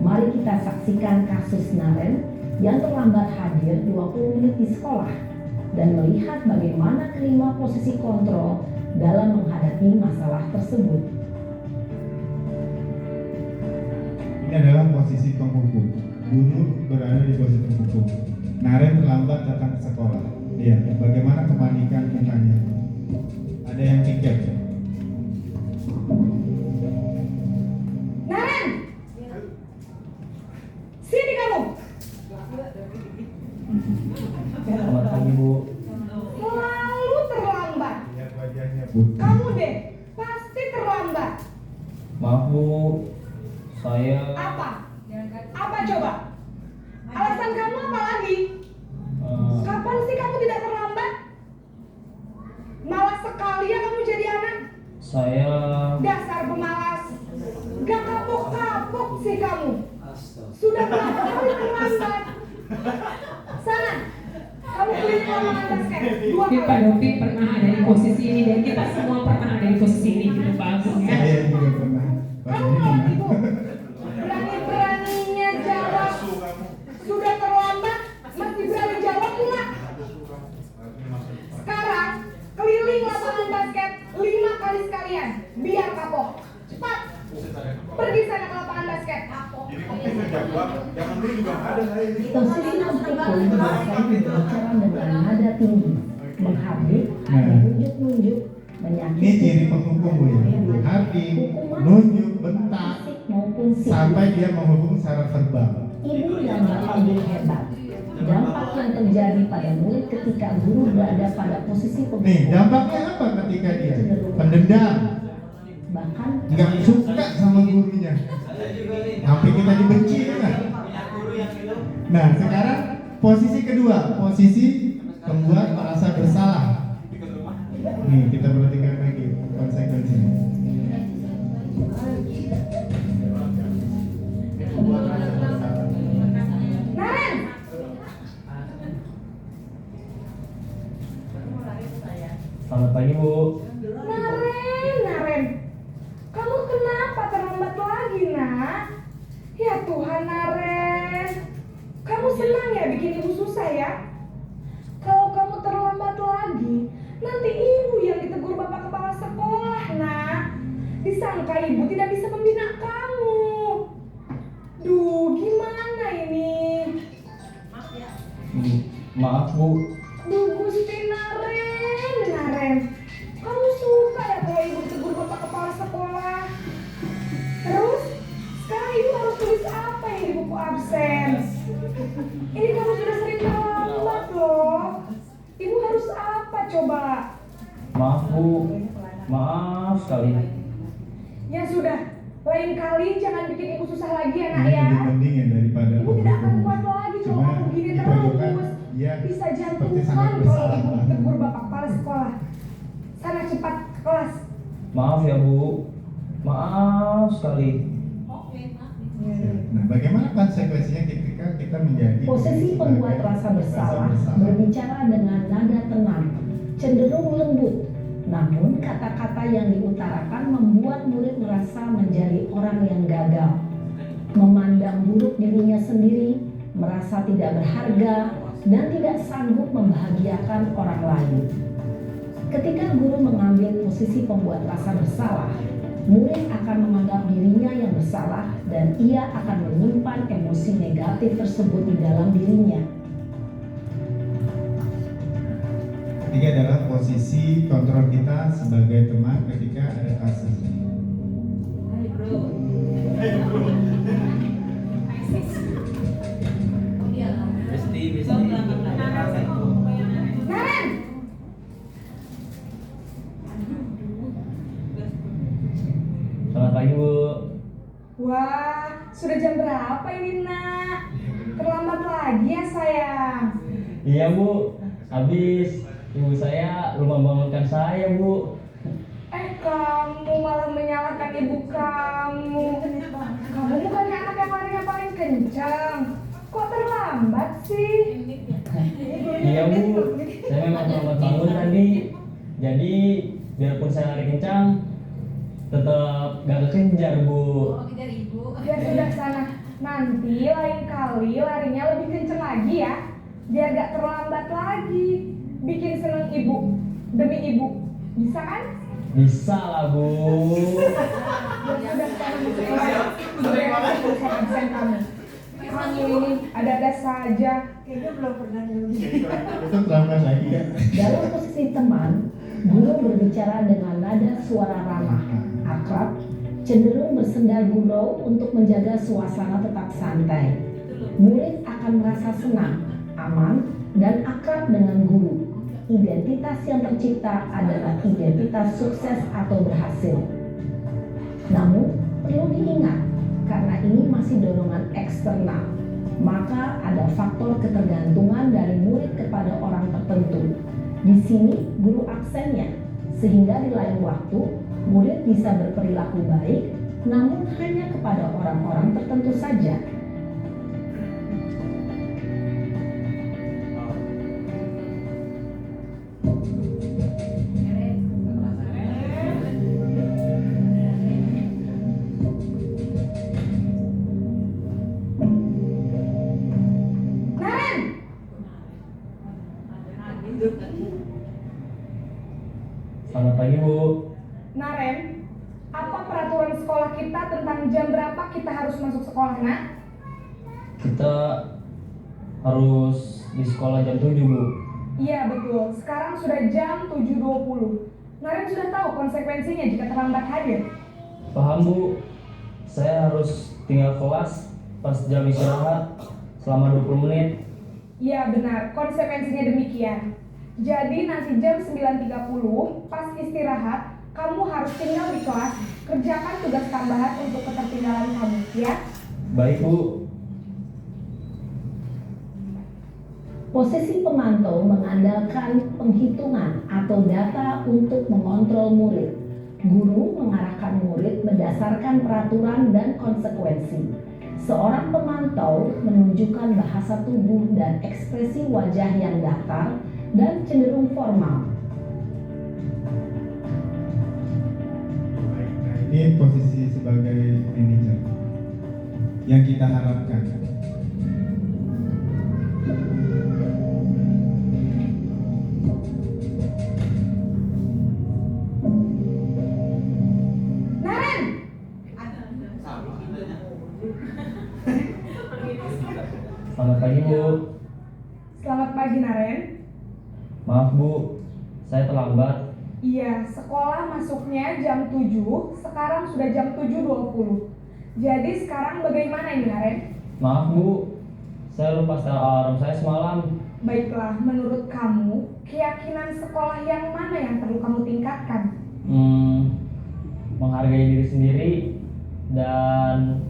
mari kita saksikan kasus Naren yang terlambat hadir 20 menit di sekolah dan melihat bagaimana kelima posisi kontrol dalam menghadapi masalah tersebut. Ini adalah posisi penghukum. Guru berada di posisi penghukum. Naren terlambat datang ke sekolah. Lihat bagaimana kepanikan mukanya. Ada yang tiket. Naren, sini kamu. Selamat pagi Bu. Selalu terlambat. Lihat wajahnya Bu. Kamu deh, pasti terlambat. Maaf Bu, saya Apa? Apa coba? Alasan kamu apa lagi? Kapan sih kamu tidak terlambat? Malas sekali ya kamu jadi anak. saya Dasar pemalas. Gak kapok-kapok sih kamu. Sudah berapa kali terlambat? Sana, kamu keliling lapangan basket 2 Tapi Pak kali. Dopi pernah ada di posisi ini dan kita semua pernah ada di posisi ini gitu bagus ya. Saya juga pernah. Kamu malah ibu. Berani-beraninya jawab. Sudah terlambat, masih berani jawab pula. Sekarang, keliling lapangan basket 5 kali sekalian, biar kapok. Cepat, pergi sana ke lapangan basket. Posisi penghukum biasanya berbicara dengan nada tinggi, menghardik, menunjuk-nunjuk, Ini menyakiti, ciri penghukum Bu ya. Hardik, nunjuk, bentak, fisik maupun psikis. sampai dia menghukum secara verbal. Ibu dan bapak guru hebat. Dampak yang terjadi pada murid ketika guru berada pada posisi Nih, penghukum. dampaknya apa ketika dia pendendam, Bahkan nggak suka sama gurunya, sampai kita dibenci kan? Nah, sekarang posisi kedua, posisi pembuat merasa bersalah. Nih, kita perhatikan lagi konsekuensinya. Pembuat merasa bersalah. Naren, Selamat pagi Bu. Naren, kamu kenapa terlambat lagi, nak? Ya Tuhan, Naren, kamu senang ya bikin ibu susah ya? Kalau kamu terlambat lagi, nanti ibu yang ditegur bapak kepala sekolah, nak. Disangka ibu tidak bisa membina kamu. Duh, gimana ini? Maaf Bu. Duh, Gusti Naren, kamu suka ya kalau ibu ditegur bapak kepala sekolah? Terus, sekarang ibu harus tulis apa ya di buku absen? Ini kamu sudah sering terlambat loh. Ibu harus apa coba? Maaf Bu. Maaf sekali. Ya sudah, lain kali jangan bikin ibu susah lagi ya, nak Ini ya. lebih penting ya daripada Ibu tidak akan penghukum. kuat lagi kalau Cuma kamu begini di pojokan terus. dia Bisa seperti jantungan sangat kalau bersalah. ibu ditegur bapak kepala sekolah. Sana cepat ke kelas. Maaf ya Bu. Maaf sekali. Nah, bagaimana konsekuensinya ketika kita menjadi posisi pembuat sebagai rasa bersalah bersalah? berbicara dengan nada tenang, cenderung lembut. Namun kata-kata yang diutarakan membuat murid merasa menjadi orang yang gagal, memandang buruk dirinya sendiri, merasa tidak berharga, dan tidak sanggup membahagiakan orang lain. Ketika guru mengambil posisi pembuat rasa bersalah, murid akan menganggap dirinya yang bersalah dan ia akan menyimpan emosi negatif tersebut di dalam dirinya. Ketiga adalah posisi kontrol kita sebagai teman ketika ada kasus. Naren, Selamat pagi Bu. wah, sudah jam berapa ini, nak? Terlambat lagi ya, sayang. Iya Bu. Habis ibu saya lupa bangunkan saya Bu. Kamu malah menyalahkan ibu kamu. Kamu bukannya anak yang larinya paling kencang. Kok terlambat sih? Iya Bu. Saya memang terlambat bangun tadi. Jadi biarpun saya lari kencang, tetap gak kekejar Bu. Ya sudah sana. Nanti lain kali larinya lebih kencang lagi ya. Biar gak terlambat lagi. Bikin seneng ibu demi ibu. Bisa kan? Bisa lah Bu. Ya sudah sekarang masuk kelas. Sudah urusan absen kamu. Kamu ini ada-ada saja. Kayaknya belum pernah nyoba. Itu terlambat lagi ya. Dalam posisi teman, guru berbicara dengan nada suara ramah, akrab, cenderung bersenda gurau untuk menjaga suasana tetap santai. Murid akan merasa senang, aman, dan akrab dengan guru. Identitas yang tercipta adalah identitas sukses atau berhasil. Namun, perlu diingat, karena ini masih dorongan eksternal, maka ada faktor ketergantungan dari murid kepada orang tertentu. Di sini guru aksennya, sehingga di lain waktu murid bisa berperilaku baik, namun hanya kepada orang-orang tertentu saja. Naren, Selamat pagi Bu. Naren, apa peraturan sekolah kita tentang jam berapa kita harus masuk sekolah, nak? Kita harus di sekolah jam 7 Bu. Iya betul, sekarang sudah jam 7.20. Naren sudah tahu konsekuensinya jika terlambat hadir. Paham Bu. Saya harus tinggal kelas pas jam istirahat selama 20 menit. Ya benar, konsekuensinya demikian. Jadi nanti jam 9.30 pas istirahat, kamu harus tinggal di kelas, kerjakan tugas tambahan untuk ketertinggalan kamu, ya. Baik Bu. Posisi pemantau mengandalkan penghitungan atau data untuk mengontrol murid. Guru mengarahkan murid berdasarkan peraturan dan konsekuensi. Seorang pemantau menunjukkan bahasa tubuh dan ekspresi wajah yang datar dan cenderung formal. Baik, nah ini posisi sebagai manajer yang kita harapkan. Naren! Selamat pagi Bu. Selamat pagi, Naren. Maaf Bu, saya terlambat. Iya, sekolah masuknya jam 7, sekarang sudah jam 7.20. Jadi sekarang bagaimana ini, Naren? Maaf Bu, saya lupa setel alarm saya semalam. Baiklah, menurut kamu, keyakinan sekolah yang mana yang perlu kamu tingkatkan? Menghargai diri sendiri dan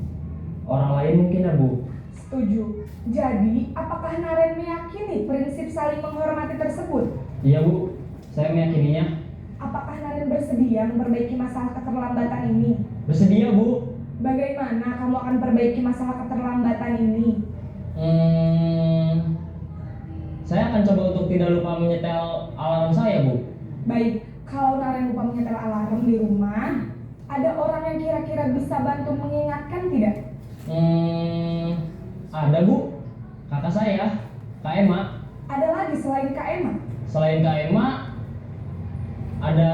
orang lain mungkin ya Bu. Setuju. Jadi, apakah Naren meyakini prinsip saling menghormati tersebut? Iya Bu, saya meyakininya. Apakah Naren bersedia memperbaiki masalah keterlambatan ini? Bersedia Bu. Bagaimana kamu akan perbaiki masalah keterlambatan ini? Saya akan coba untuk tidak lupa menyetel alarm saya Bu. Baik, kalau Naren lupa menyetel alarm di rumah, ada orang yang kira-kira bisa bantu mengingatkan tidak? Ada Bu, kakak saya, Kak Emma. Ada lagi selain Kak Emma? Selain Kak Emma, ada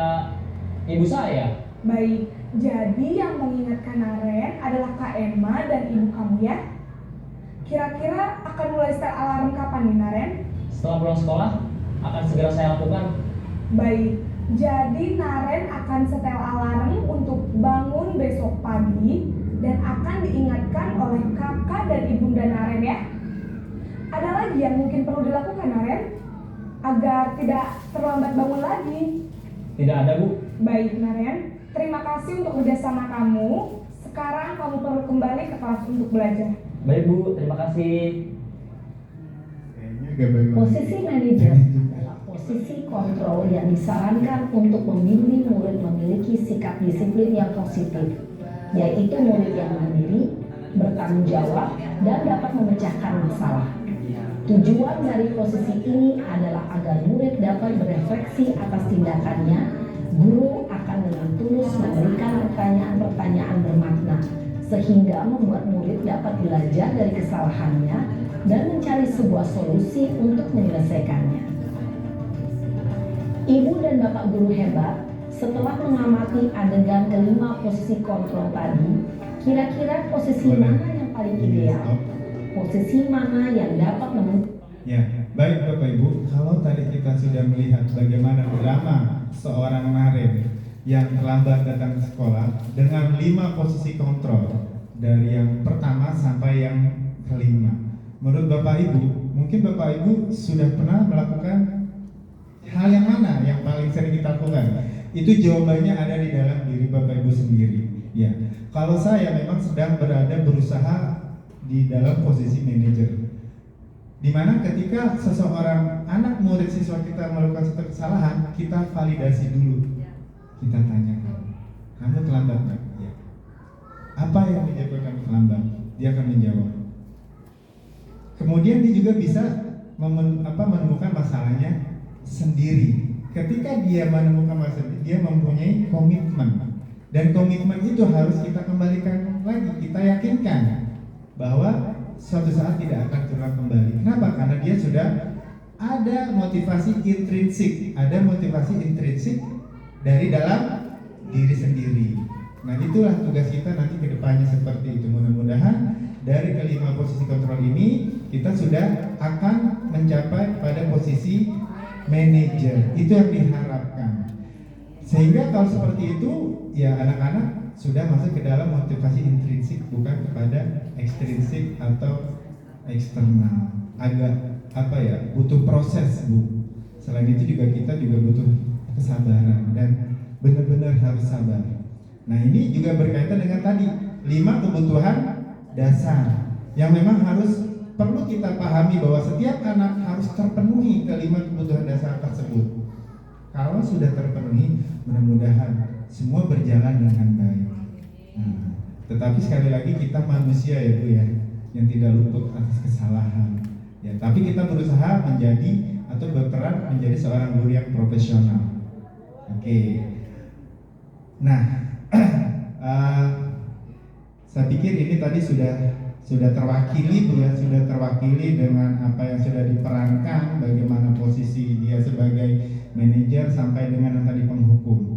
ibu saya. Baik, jadi yang mengingatkan Naren adalah Kak Emma dan ibu kamu ya? Kira-kira akan mulai setel alarm kapan nih, Naren? Setelah pulang sekolah, akan segera saya lakukan. Baik, jadi Naren akan setel alarm untuk bangun besok pagi dan akan diingatkan oleh kakak dan ibunda Naren ya. Ada lagi yang mungkin perlu dilakukan, Naren? Agar tidak terlambat bangun lagi. Tidak ada Bu. Baik, Naren. Terima kasih untuk kerjasama kamu. Sekarang kamu perlu kembali ke kelas untuk belajar. Baik Bu, terima kasih. Posisi manajer adalah posisi kontrol yang disarankan untuk membimbing murid memiliki sikap disiplin yang positif, yaitu murid yang mandiri, bertanggung jawab, dan dapat memecahkan masalah. Tujuan dari posisi ini adalah agar murid dapat berefleksi atas tindakannya. Guru akan dengan tulus memberikan pertanyaan-pertanyaan bermakna, sehingga membuat murid dapat belajar dari kesalahannya dan mencari sebuah solusi untuk menyelesaikannya. Ibu dan bapak guru hebat, setelah mengamati adegan kelima posisi kontrol tadi, kira-kira posisi mana yang paling ideal? Posisi mana yang dapat Ya, baik Bapak Ibu, kalau tadi kita sudah melihat bagaimana drama seorang Naren yang terlambat datang ke sekolah dengan 5 posisi kontrol dari yang pertama sampai yang kelima. Menurut Bapak Ibu, mungkin Bapak Ibu sudah pernah melakukan hal yang mana yang paling sering kita lakukan? Itu jawabannya ada di dalam diri Bapak Ibu sendiri. Ya, kalau saya memang sedang berusaha di dalam posisi manajer, di mana ketika seseorang anak murid siswa kita melakukan suatu kesalahan, kita validasi dulu. Kita tanyakan, kamu terlambat nggak? Ya. Apa yang menyebabkan terlambat? Dia akan menjawab. Kemudian dia juga bisa menemukan masalahnya sendiri. Ketika dia menemukan masalah, dia mempunyai komitmen. Dan komitmen itu harus kita kembalikan lagi, kita yakinkan bahwa suatu saat tidak akan terulang kembali. Kenapa? Karena dia sudah ada motivasi intrinsik, dari dalam diri sendiri. Nah, itulah tugas kita nanti ke depannya seperti itu. Mudah-mudahan dari kelima posisi kontrol ini kita sudah akan mencapai pada posisi manajer. Itu yang diharapkan. Sehingga kalau seperti itu, ya anak-anak sudah masuk ke dalam motivasi intrinsik, bukan kepada ekstrinsik atau eksternal. Agak apa ya, butuh proses Bu. Selain itu juga kita juga butuh kesabaran dan benar-benar harus sabar. Nah ini juga berkaitan dengan tadi 5 kebutuhan dasar yang memang harus perlu kita pahami bahwa setiap anak harus terpenuhi ke-5 kebutuhan dasar tersebut. Kalau sudah terpenuhi, mudah-mudahan semua berjalan dengan baik. Nah, tetapi sekali lagi kita manusia ya Bu ya, yang tidak luput atas kesalahan. Ya, tapi kita berusaha menjadi atau berperan menjadi seorang guru yang profesional. Oke. Nah, saya pikir ini tadi sudah terwakili Bu ya, sudah terwakili dengan apa yang sudah diperankan, bagaimana posisi dia sebagai manajer sampai dengan yang tadi penghukum.